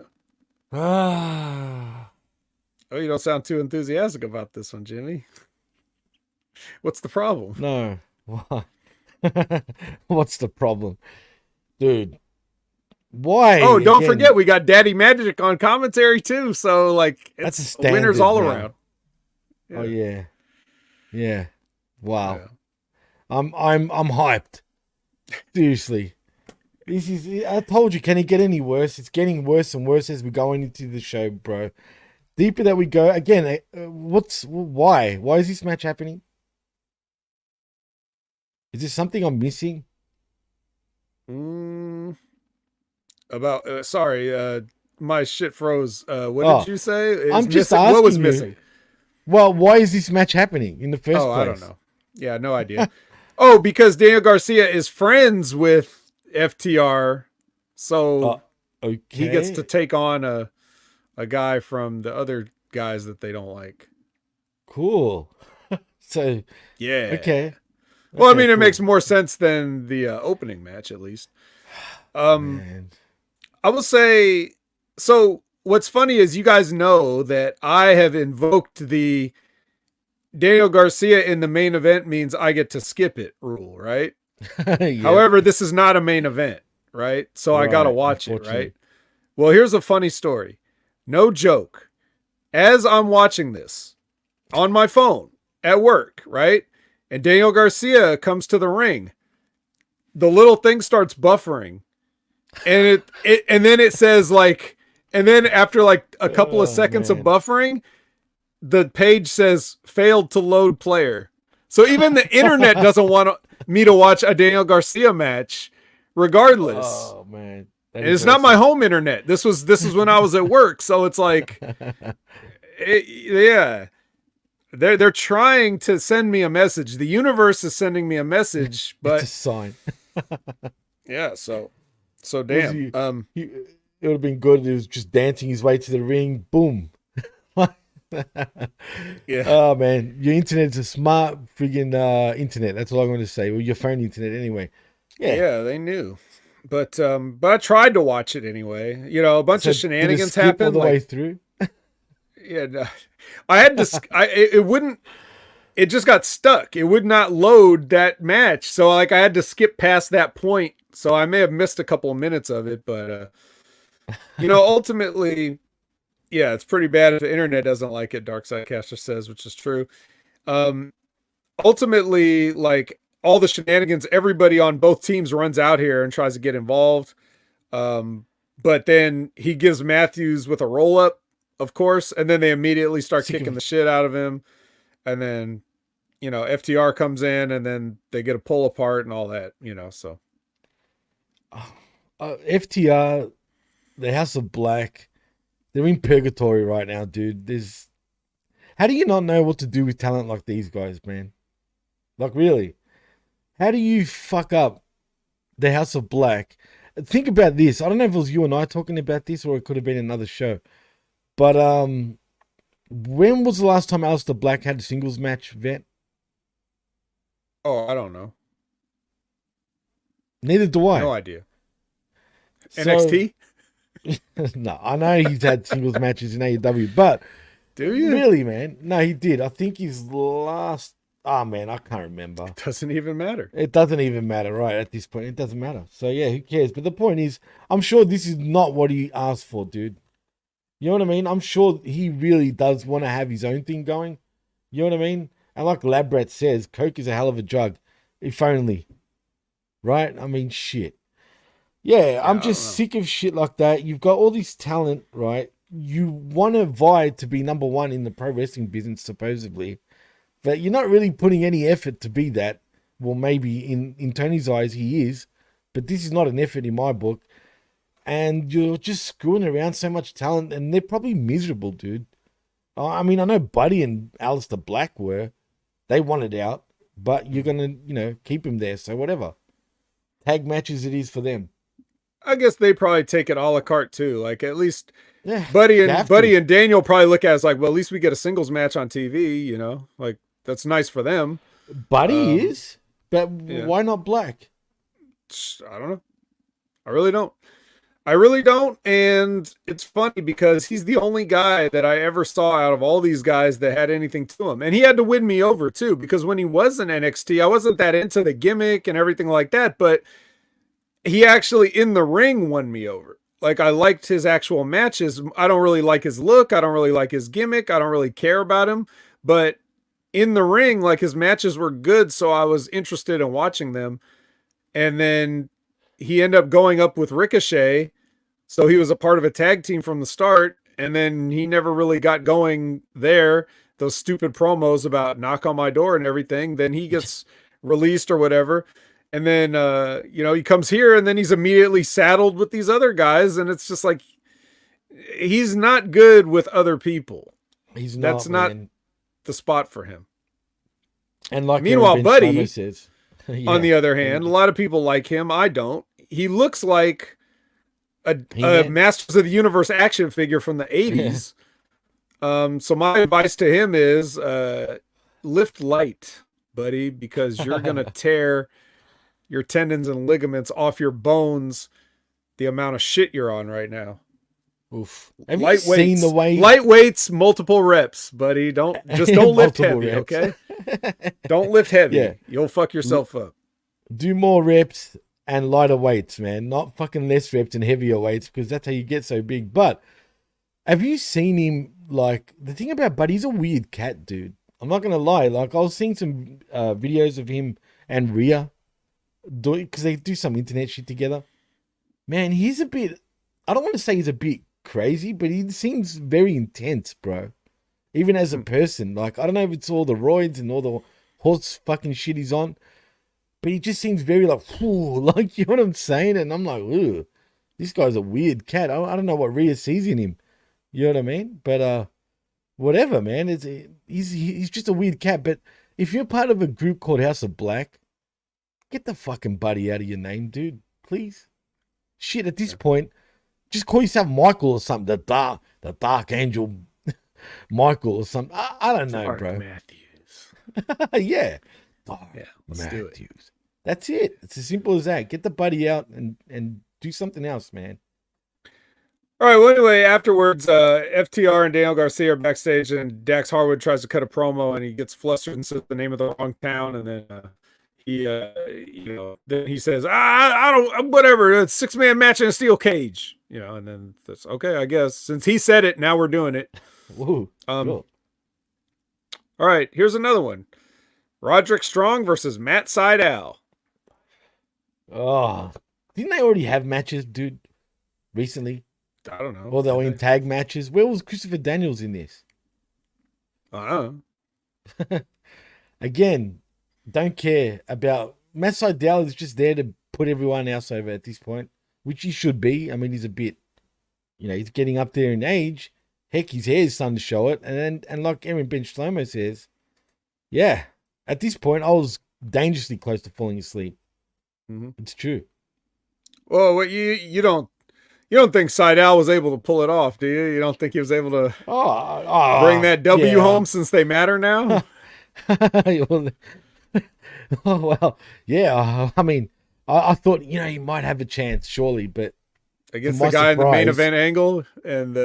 Ah. Oh, you don't sound too enthusiastic about this one, Jimmy. What's the problem? No. Why? What's the problem? Dude. Why Oh, don't forget again? we got Daddy Magic on commentary too. So like That's a it's winners standard all now. around. Oh yeah. Yeah. Wow. Yeah. I'm hyped. Seriously. This is I told you, can it get any worse? It's getting worse and worse as we're going into the show, bro. Deeper that we go. Again, why? Why is this match happening? Is there something I'm missing? About sorry, my shit froze. What Oh, did you say? It's I'm just missing. asking What was you. missing? Well, why is this match happening in the first Oh, place? I don't know. Yeah, no idea. Oh, because Daniel Garcia is friends with FTR, so Okay. he gets to take on a guy from the other guys that they don't like. Cool. So Yeah. okay. Well, I Okay, mean, it cool. makes more sense than the opening match, at least. Man. I will say. So, what's funny is you guys know that I have invoked the Daniel Garcia in the main event means I get to skip it rule, right? Yep. However, this is not a main event, right? So I got to Right, watch it, unfortunately. right? Well, here's a funny story. No joke. As I'm watching this on my phone at work, right? And Daniel Garcia comes to the ring. The little thing starts buffering. And and then it says like, and then after like a couple of seconds of Man. buffering, the page says failed to load player. So even the internet doesn't want me to watch a Daniel Garcia match regardless. Oh man. That And is it's not my awesome. home internet. This was when I was at work. So it's like, yeah, they're trying to send me a message. The universe is sending me a message, It's a but sign. yeah. So Was damn. it would have been good if he was just dancing his way to the ring. Boom. Yeah. Oh man, your internet's a smart friggin' internet. That's all I'm going to say. Well, your phone internet anyway. Yeah. Yeah, they knew. But I tried to watch it anyway. You know, a bunch So of did it shenanigans skip all happened. the way Like, through. yeah, no. I had to. It wouldn't. It just got stuck. It would not load that match. So like, I had to skip past that point. So I may have missed a couple of minutes of it, but you know, ultimately, yeah, it's pretty bad if the internet doesn't like it. Dark Side Caster says, which is true. Um, ultimately, like all the shenanigans, everybody on both teams runs out here and tries to get involved. But then he gives Matthews with a roll up, of course, and then they immediately start kicking the shit out of him. And then, you know, FTR comes in and then they get a pull apart and all that, you know, so. FTR, the House of Black, they're in purgatory right now, dude. How do you not know what to do with talent like these guys, man? Like, really? How do you fuck up the House of Black? Think about this. I don't know if it was you and I talking about this or it could have been another show. But when was the last time Aleister Black had a singles match, Vet? Oh, I don't know. Neither do I. No idea. So, NXT? No, I know he's had singles matches in AEW, but Do you? really, man? No, he did. I think his last. Oh man, I can't remember. Doesn't even matter. It doesn't even matter, right? At this point, it doesn't matter. So yeah, who cares? But the point is, I'm sure this is not what he asked for, dude. You know what I mean? I'm sure he really does want to have his own thing going. You know what I mean? And like Labrat says, Coke is a hell of a drug. If only. Right? I mean, shit. Yeah, I'm just sick of shit like that. You've got all this talent, right? You want to vie to be number one in the pro wrestling business, supposedly. But you're not really putting any effort to be that. Well, maybe in Tony's eyes, he is. But this is not an effort in my book. And you're just screwing around so much talent. And they're probably miserable, dude. I mean, I know Buddy and Aleister Black were. They wanted out. But you're going to, keep him there. So whatever. Tag matches it is for them. I guess they probably take it a la carte too. Like at least Yeah, Buddy and Daniel probably look at it as like, well, at least we get a singles match on TV, you know? Like that's nice for them. Buddy is, but yeah. why not Black? I don't know. I really don't. I really don't. And it's funny because he's the only guy that I ever saw out of all these guys that had anything to him. And he had to win me over too, because when he was in NXT, I wasn't that into the gimmick and everything like that, but he actually in the ring won me over. Like, I liked his actual matches. I don't really like his look. I don't really like his gimmick. I don't really care about him, but in the ring, like, his matches were good. So I was interested in watching them. And then he ended up going up with Ricochet. So he was a part of a tag team from the start, and then he never really got going there. Those stupid promos about knock on my door and everything. Then he gets released or whatever. And then, he comes here and then he's immediately saddled with these other guys. And it's just like, he's not good with other people. That's not the spot for him. And like, meanwhile, Buddy says, on the other hand, a lot of people like him. I don't. He looks like a Masters of the Universe action figure from the 80s. So my advice to him is lift light, buddy, because you're going to tear your tendons and ligaments off your bones the amount of shit you're on right now. Oof. Have you seen the way... Light weights, multiple reps, buddy. Don't lift heavy, reps. Okay? Don't lift heavy. Yeah. You'll fuck yourself up. Do more reps and lighter weights, man. Not fucking less reps and heavier weights, because that's how you get so big. But have you seen him? Like, the thing about Buddy, he's a weird cat, dude. I'm not going to lie. Like, I was seeing some videos of him and Rhea doing, because they do some internet shit together. Man, he's a bit, I don't want to say he's a bit crazy, but he seems very intense, bro. Even as a person. Like, I don't know if it's all the roids and all the horse fucking shit he's on, but he just seems very like, like, you know what I'm saying? And I'm like, ooh, this guy's a weird cat. I don't know what Rhea sees in him. You know what I mean? But whatever, man. He's just a weird cat. But if you're part of a group called House of Black, get the fucking Buddy out of your name, dude. Please. Shit, at this point, just call yourself Michael or something. The Dark Angel Michael or something. I don't know, Dark bro. Matthews. Yeah. Let's do it. That's it. It's as simple as that. Get the Buddy out and do something else, man. All right. Well, anyway, afterwards, FTR and Daniel Garcia are backstage, and Dax Harwood tries to cut a promo, and he gets flustered and says the name of the wrong town, and then then he says, I don't, whatever. It's 6-man match in a steel cage, and then that's okay, I guess. Since he said it, now we're doing it. Woo. Cool. All right. Here's another one. Roderick Strong versus Matt Sydal. Oh, didn't they already have matches, dude, recently? I don't know. Or they were in tag matches. Where was Christopher Daniels in this? I don't know. Again, don't care about... Matt Sydal is just there to put everyone else over at this point, which he should be. I mean, he's a bit... he's getting up there in age. Heck, his hair's starting to show it. And like Aaron Bench Slomo says, yeah, at this point, I was dangerously close to falling asleep. Mm-hmm. It's true. Well, you don't think Sydal was able to pull it off, do you? You don't think he was able to bring that W home since they matter now? Oh, well, yeah. I mean, I thought, he might have a chance, surely, but against the guy in the main event angle and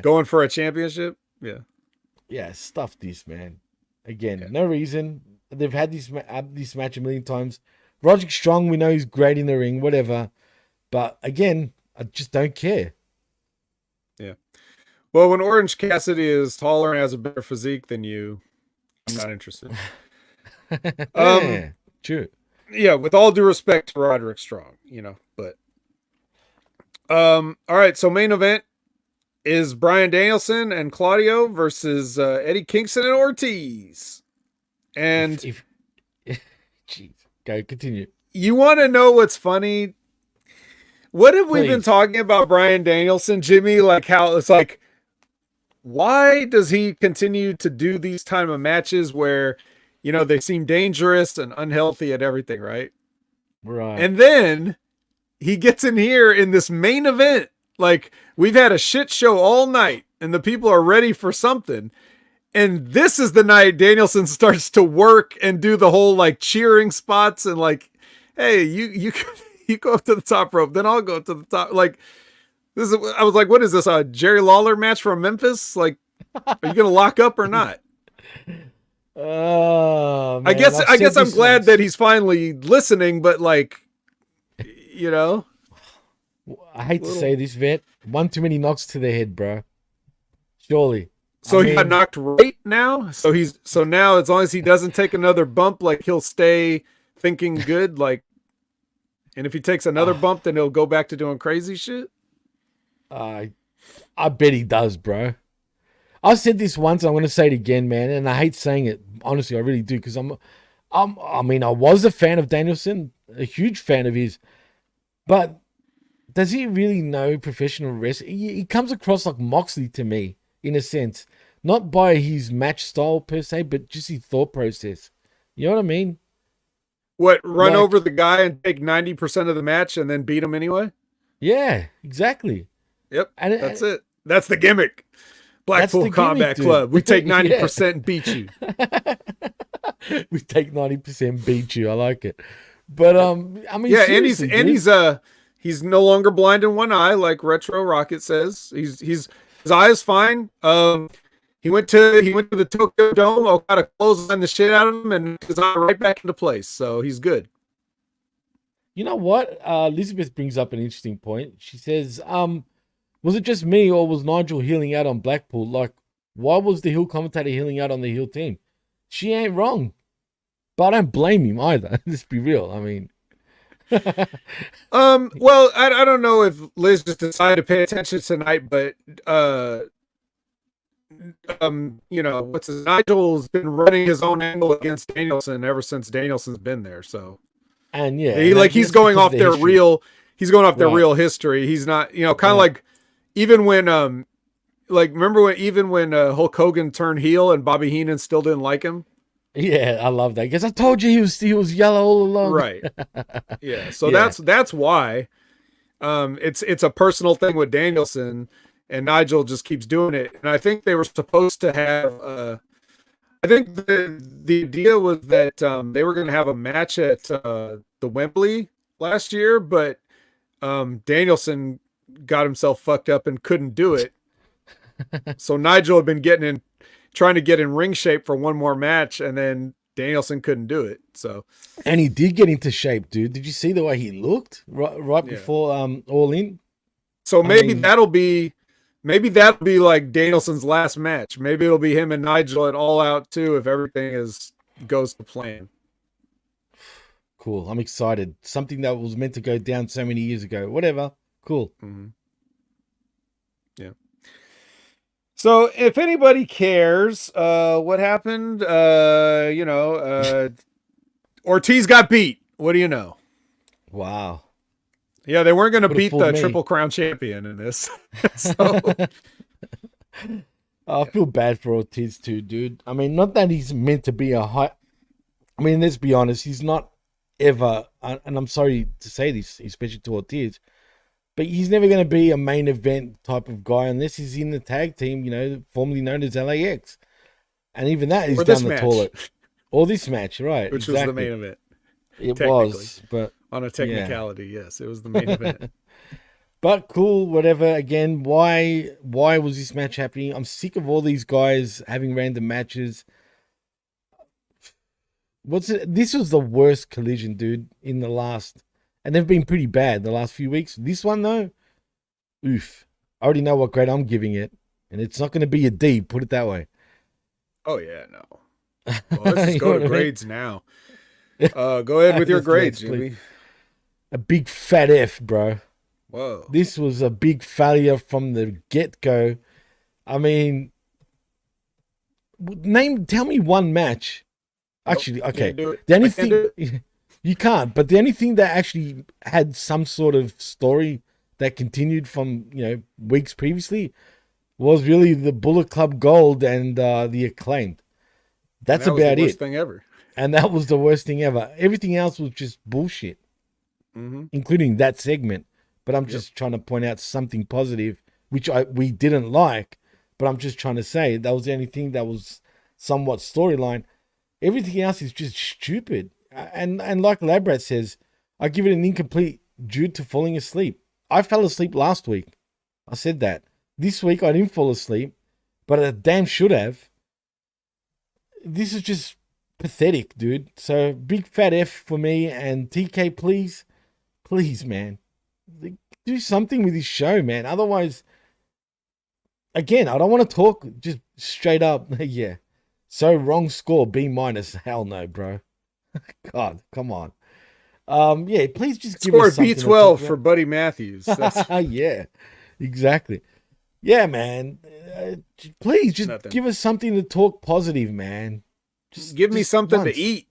going for a championship? Yeah. Yeah, stuff this, man. Again, no reason. They've had this match a million times. Roderick Strong, we know he's great in the ring, whatever. But again, I just don't care. Yeah. Well, when Orange Cassidy is taller and has a better physique than you, I'm not interested. True. Yeah, with all due respect to Roderick Strong, but all right, so main event is Bryan Danielson and Claudio versus Eddie Kingston and Ortiz. And jeez, go continue. You want to know what's funny? What have we been talking about Bryan Danielson, Jimmy? Like how it's like, why does he continue to do these time of matches where, they seem dangerous and unhealthy at everything, right? Right. And then he gets in here in this main event. Like, we've had a shit show all night and the people are ready for something. And this is the night Danielson starts to work and do the whole like cheering spots and like, hey, you You go up to the top rope, then I'll go up to the top. Like this is. I was like, what is this? A Jerry Lawler match from Memphis? Like, are you gonna lock up or not? Oh man, I guess I'm glad that he's finally listening, but like, you know, I hate to say this, Vet. One too many knocks to the head, bro. Surely. So he got knocked right now. So now as long as he doesn't take another bump, like he'll stay thinking good. Like, and if he takes another bump, then he'll go back to doing crazy shit. I bet he does, bro. I said this once. I'm going to say it again, man. And I hate saying it. Honestly, I really do, because I mean, I was a fan of Danielson, a huge fan of his, but does he really know professional wrestling? He comes across like Moxley to me, in a sense, not by his match style per se, but just his thought process. You know what I mean? What, run over the guy and take 90% of the match and then beat him anyway? Yeah, exactly. Yep, and that's it. That's the gimmick. Blackpool Combat Club. We take 90% and beat you. We take 90%, beat you. I like it. But I mean, yeah, and he's no longer blind in one eye, like Retro Rocket says. His eye is fine. He went to the Tokyo Dome. Okada clotheslined the shit out of him, and his eye right back into place. So he's good. You know what? Elizabeth brings up an interesting point. She says, was it just me, or was Nigel healing out on Blackpool? Like, why was the heel commentator healing out on the heel team? She ain't wrong. But I don't blame him either. Let's be real. I mean, well, I don't know if Liz just decided to pay attention tonight, but you know, Nigel's been running his own angle against Danielson ever since Danielson's been there. So, and yeah, he's going off their real history. He's not, you know, kind of like even when remember when Hulk Hogan turned heel and Bobby Heenan still didn't like him. Yeah, I love that, because I told you he was yellow all along. Right. Yeah. So that's why. It's a personal thing with Danielson, and Nigel just keeps doing it. And I think they were supposed to have. I think the idea was that they were going to have a match at the Wembley last year, but Danielson got himself fucked up and couldn't do it. So Nigel had been trying to get in ring shape for one more match, and then Danielson couldn't do it. So, and he did get into shape, dude. Did you see the way he looked right before All In? So maybe that'll be like Danielson's last match. Maybe it'll be him and Nigel at All Out too, if everything goes to plan. Cool. I'm excited. Something that was meant to go down so many years ago. Whatever. Cool. Mm-hmm. Yeah. So if anybody cares, what happened? Ortiz got beat. What do you know? Wow. Yeah, they weren't going to beat the Triple Crown champion in this. So I feel bad for Ortiz too, dude. I mean, not that he's meant to be a high. I mean, let's be honest. He's not ever, and I'm sorry to say this, especially to Ortiz, but he's never going to be a main event type of guy unless he's in the tag team, you know, formerly known as LAX. And even that is down the toilet. Or this match, right. Which was the main event. It was, but on a technicality, yes, it was the main event. But cool, whatever. Again, why was this match happening? I'm sick of all these guys having random matches. This was the worst collision, dude, in the last, and they've been pretty bad the last few weeks. This one though, oof. I already know what grade I'm giving it, and it's not going to be a D, put it that way. Oh yeah, no. Well, let's just go to grades now. Go ahead with your grades, Jimmy. A big fat F, bro. Whoa. This was a big failure from the get-go. I mean, tell me one match. Actually, okay. The only thing you can't, but the only thing that actually had some sort of story that continued from, you know, weeks previously was really the Bullet Club Gold and the Acclaimed. That's about it. That was the worst thing ever. And that was the worst thing ever. Everything else was just bullshit, including that segment. But I'm just trying to point out something positive, which we didn't like. But I'm just trying to say that was the only thing that was somewhat storyline. Everything else is just stupid. And like Labrat says, I give it an incomplete due to falling asleep. I fell asleep last week. I said that. This week I didn't fall asleep, but I damn should have. This is just pathetic, dude. So big fat F for me. And TK, please, man, do something with this show, man. Otherwise, again, I don't want to talk. Just straight up, yeah. So wrong score, B minus. Hell no, bro. God, come on. Yeah, please just give us something. B12 for Buddy Matthews. Yeah, exactly. Yeah, man. Please just give us something to talk positive, man. Just give me something to eat.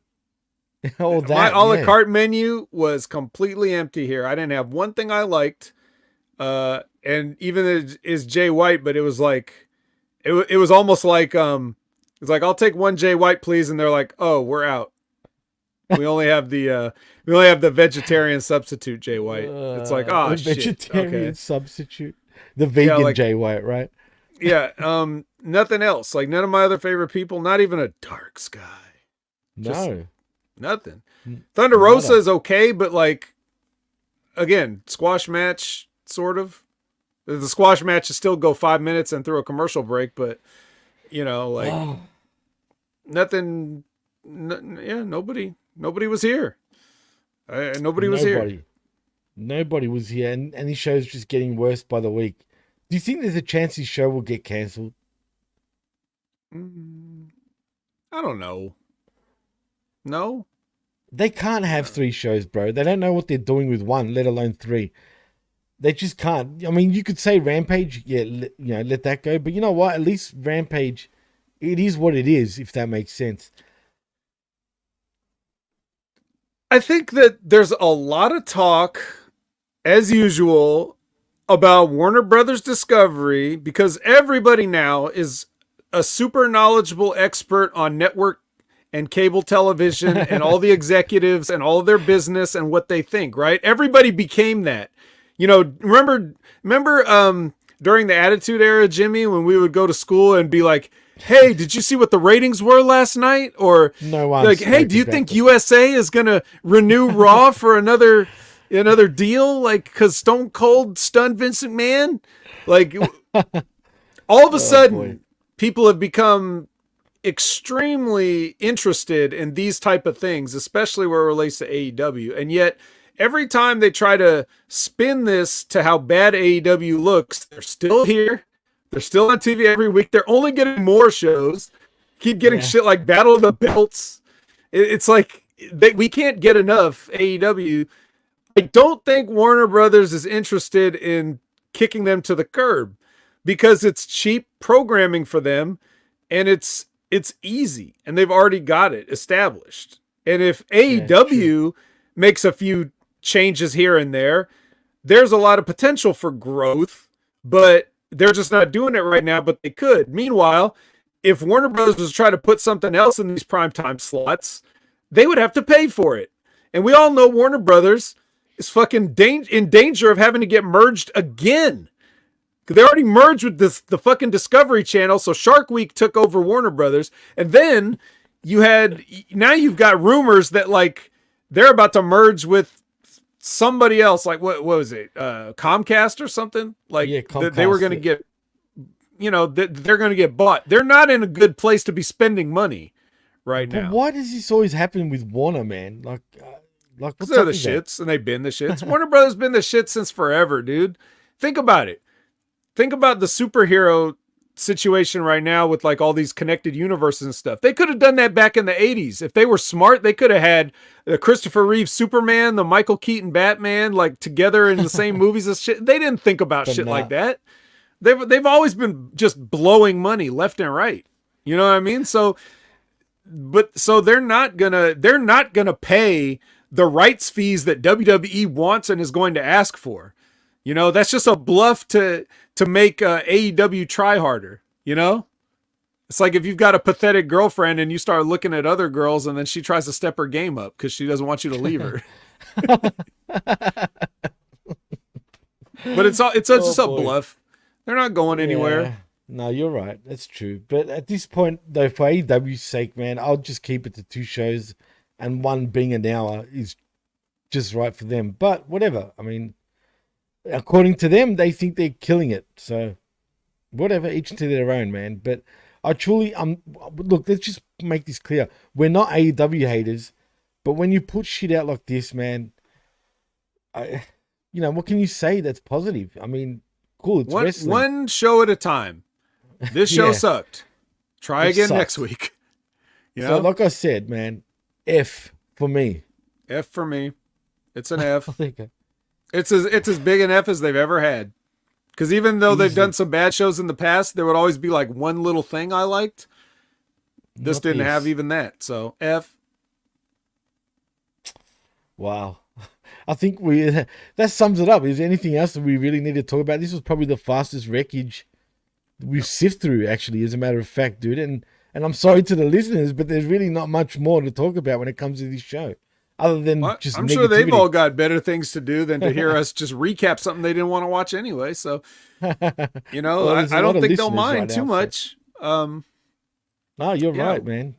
Oh, that, my a la carte menu was completely empty here. I didn't have one thing I liked. And even is Jay White, but it was like, it was almost like, it's like, I'll take one Jay White, please. And they're like, oh, we're out. We only have the vegetarian substitute Jay White. It's like, oh, shit. Vegetarian substitute. The vegan Jay White, right? Yeah. Nothing else. Like none of my other favorite people, not even a Dark Sky. No. Nothing. Thunder Rosa is okay, but like, again, squash match, sort of. The squash matches still go 5 minutes and through a commercial break, but, you know, like, nothing. Nobody was here. Nobody was here. Nobody was here, and his show's just getting worse by the week. Do you think there's a chance his show will get cancelled? I don't know. No? They can't have 3 shows, bro. They don't know what they're doing with one, let alone 3. They just can't. I mean, you could say Rampage, let that go. But you know what? At least Rampage, it is what it is, if that makes sense. I think that there's a lot of talk, as usual, about Warner Brothers Discovery because everybody now is a super knowledgeable expert on network and cable television and all the executives and all their business and what they think, right? Everybody became that. You know, remember during the Attitude Era, Jimmy, when we would go to school and be like, hey, did you see what the ratings were last night? Or no one like, hey, do you think USA is going to renew Raw for another deal? Like, because Stone Cold stunned Vince McMahon? Like, all of a sudden, people have become extremely interested in these type of things, especially where it relates to AEW. And yet, every time they try to spin this to how bad AEW looks, they're still here. They're still on TV every week. They're only getting more shows. Keep getting shit like Battle of the Belts. It's like we can't get enough AEW. I don't think Warner Brothers is interested in kicking them to the curb because it's cheap programming for them and it's easy and they've already got it established. And if AEW makes a few changes here and there, there's a lot of potential for growth, but they're just not doing it right now, but they could. Meanwhile, if Warner Brothers was trying to put something else in these primetime slots, they would have to pay for it. And we all know Warner Brothers is fucking in danger of having to get merged again. Because they already merged with the fucking Discovery Channel, so Shark Week took over Warner Brothers. And then now you've got rumors that like they're about to merge with somebody else, like what was it, Comcast or something? Like Comcast, they were going to get, they're going to get bought. They're not in a good place to be spending money right now. Why does this always happen with Warner, man? Like what's they're the shits, and they've been the shits. Warner Brothers been the shit since forever, dude. Think about it. Think about the superhero situation right now with like all these connected universes and stuff. They could have done that back in the 80s. If they were smart, they could have had the Christopher Reeve Superman, the Michael Keaton Batman, like together in the same movies and shit. They didn't think about shit like that. They've always been just blowing money left and right. You know what I mean? So they're not gonna pay the rights fees that WWE wants and is going to ask for. You know, that's just a bluff to make AEW try harder, you know? It's like if you've got a pathetic girlfriend and you start looking at other girls and then she tries to step her game up because she doesn't want you to leave her. But it's just a bluff. They're not going anywhere. No, you're right. That's true. But at this point, though, for AEW's sake, man, I'll just keep it to 2 shows and one being an hour is just right for them. But whatever. I mean, according to them, they think they're killing it. So whatever, each to their own, man. But I truly, look, let's just make this clear. We're not AEW haters, but when you put shit out like this, man, what can you say that's positive? I mean, cool, it's wrestling. One show at a time. This show sucked. Try again next week. So like I said, man, F for me. F for me. It's an F. It's as big an F as they've ever had. Because even though they've done some bad shows in the past, there would always be like one little thing I liked. This didn't have even that. So F. Wow. I think that sums it up. Is there anything else that we really need to talk about? This was probably the fastest Wreckage we've sifted through, actually, as a matter of fact, dude. And I'm sorry to the listeners, but there's really not much more to talk about when it comes to this show. Other than just I'm negativity. sure they've all got better things to do than to hear us just recap something they didn't want to watch anyway. So, well, I don't think they'll mind too much. No, you're right, man.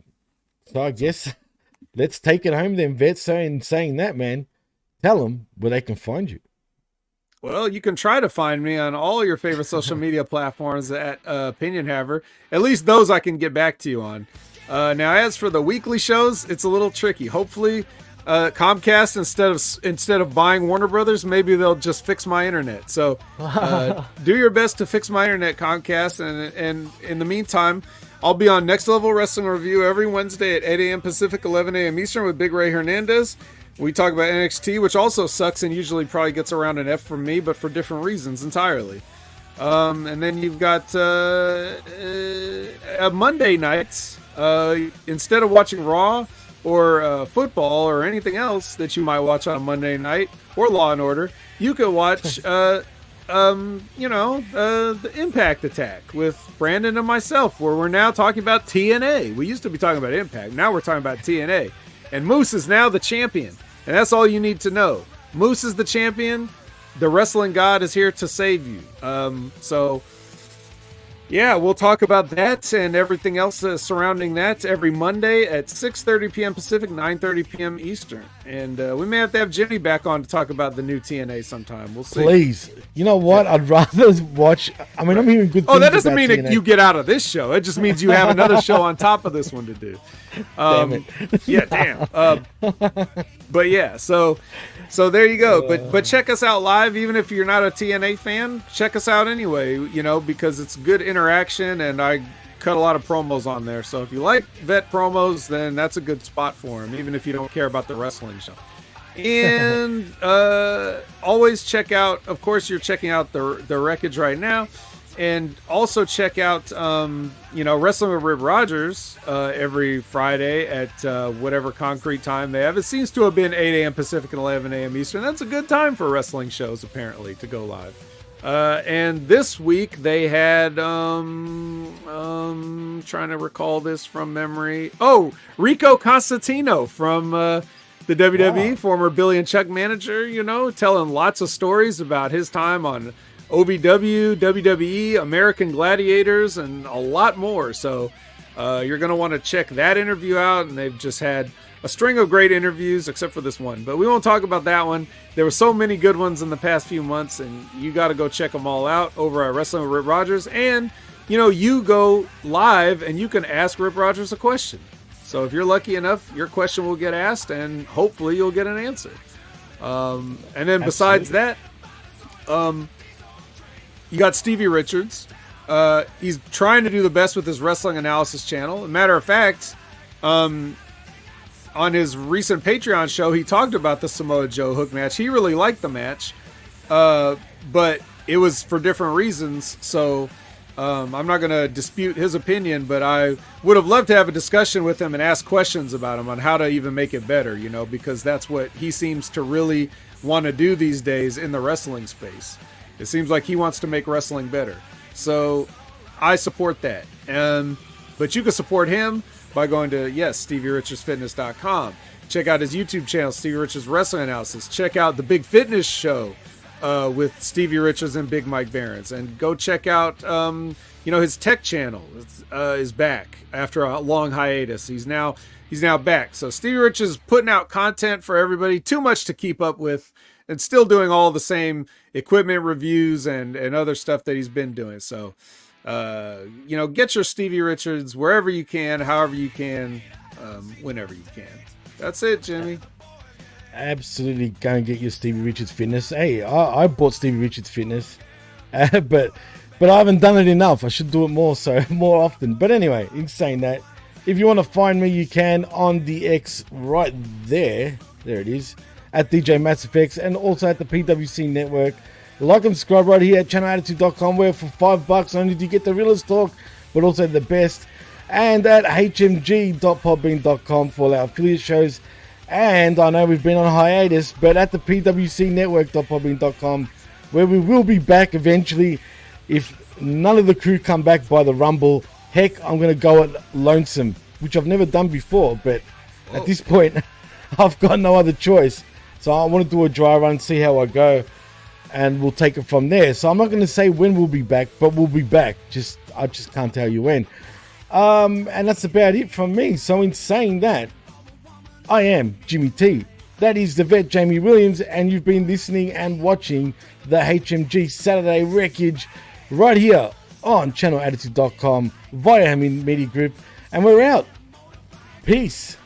So I guess let's take it home then, Vet. Saying that, man, tell them where they can find you. Well, you can try to find me on all your favorite social media platforms at Opinion Haver. At least those I can get back to you on. Now, as for the weekly shows, it's a little tricky. Hopefully, Comcast, instead of buying Warner Brothers, maybe they'll just fix my internet. So do your best to fix my internet, Comcast. And in the meantime, I'll be on Next Level Wrestling Review every Wednesday at 8 a.m. Pacific, 11 a.m. Eastern with Big Ray Hernandez. We talk about NXT, which also sucks and usually probably gets around an F from me, but for different reasons entirely. And then you've got Monday nights. Instead of watching Raw or football or anything else that you might watch on a Monday night or Law and Order, you could watch, the Impact Attack with Brandon and myself, where we're now talking about TNA. We used to be talking about Impact. Now we're talking about TNA. And Moose is now the champion. And that's all you need to know. Moose is the champion. The wrestling god is here to save you. Yeah, we'll talk about that and everything else surrounding that every Monday at 6:30 p.m. Pacific, 9:30 p.m. Eastern. And we may have to have Jimmy back on to talk about the new TNA sometime. We'll see. Please. You know what? I'd rather watch... I mean, I'm hearing good things. Oh, that doesn't mean TNA. You get out of this show. It just means you have another show on top of this one to do. Damn it. Yeah, damn. But yeah, so there you go. But check us out live, even if you're not a TNA fan. Check us out anyway, because it's good interaction, and I cut a lot of promos on there. So if you like vet promos, then that's a good spot for them, even if you don't care about the wrestling show. And always check out, of course, you're checking out the Wreckage right now. And also check out, Wrestling with Rip Rogers every Friday at whatever concrete time they have. It seems to have been 8 a.m. Pacific and 11 a.m. Eastern. That's a good time for wrestling shows, apparently, to go live. And this week they had, trying to recall this from memory. Oh, Rico Constantino from the WWE, former Billy and Chuck manager, telling lots of stories about his time on OVW, WWE, American Gladiators, and a lot more. So you're going to want to check that interview out. And they've just had a string of great interviews, except for this one. But we won't talk about that one. There were so many good ones in the past few months, and you got to go check them all out over at Wrestling with Rip Rogers. And, you go live and you can ask Rip Rogers a question. So if you're lucky enough, your question will get asked, and hopefully you'll get an answer. And then besides that, you got Stevie Richards. He's trying to do the best with his wrestling analysis channel. As a matter of fact, on his recent Patreon show, he talked about the Samoa Joe hook match. He really liked the match, but it was for different reasons. So I'm not going to dispute his opinion, but I would have loved to have a discussion with him and ask questions about him on how to even make it better, because that's what he seems to really want to do these days in the wrestling space. It seems like he wants to make wrestling better. So I support that. But you can support him by going to, StevieRichardsFitness.com. Check out his YouTube channel, Stevie Richards Wrestling Analysis. Check out the Big Fitness Show with Stevie Richards and Big Mike Barons, and go check out his tech channel is back after a long hiatus. He's now back. So Stevie Richards is putting out content for everybody, too much to keep up with, and still doing all the same equipment reviews and other stuff that he's been doing. So get your Stevie Richards wherever you can, however you can, whenever you can. That's it, Jimmy. Absolutely go and get your Stevie Richards fitness. Hey, I bought Stevie Richards fitness, but I haven't done it enough. I should do it more often. But anyway, in saying that, if you want to find me, you can on the X right there. There it is, at DJ MassFX, and also at the PWC Network. Like and subscribe right here at channelattitude.com, where for $5 only do you get the realest talk, but also the best. And at hmg.podbean.com for all our affiliate shows. And I know we've been on hiatus, but at the pwcnetwork.podbean.com, where we will be back eventually. If none of the crew come back by the Rumble, heck, I'm going to go at lonesome, which I've never done before, but at this point, I've got no other choice. So I want to do a dry run, see how I go, and we'll take it from there. So I'm not going to say when we'll be back, but we'll be back. I just can't tell you when. And that's about it from me. So in saying that, I am Jimmy T. That is the vet Jamie Williams, and you've been listening and watching the HMG Saturday Wreckage right here on channelattitude.com via Hamin Media Group, and we're out. Peace.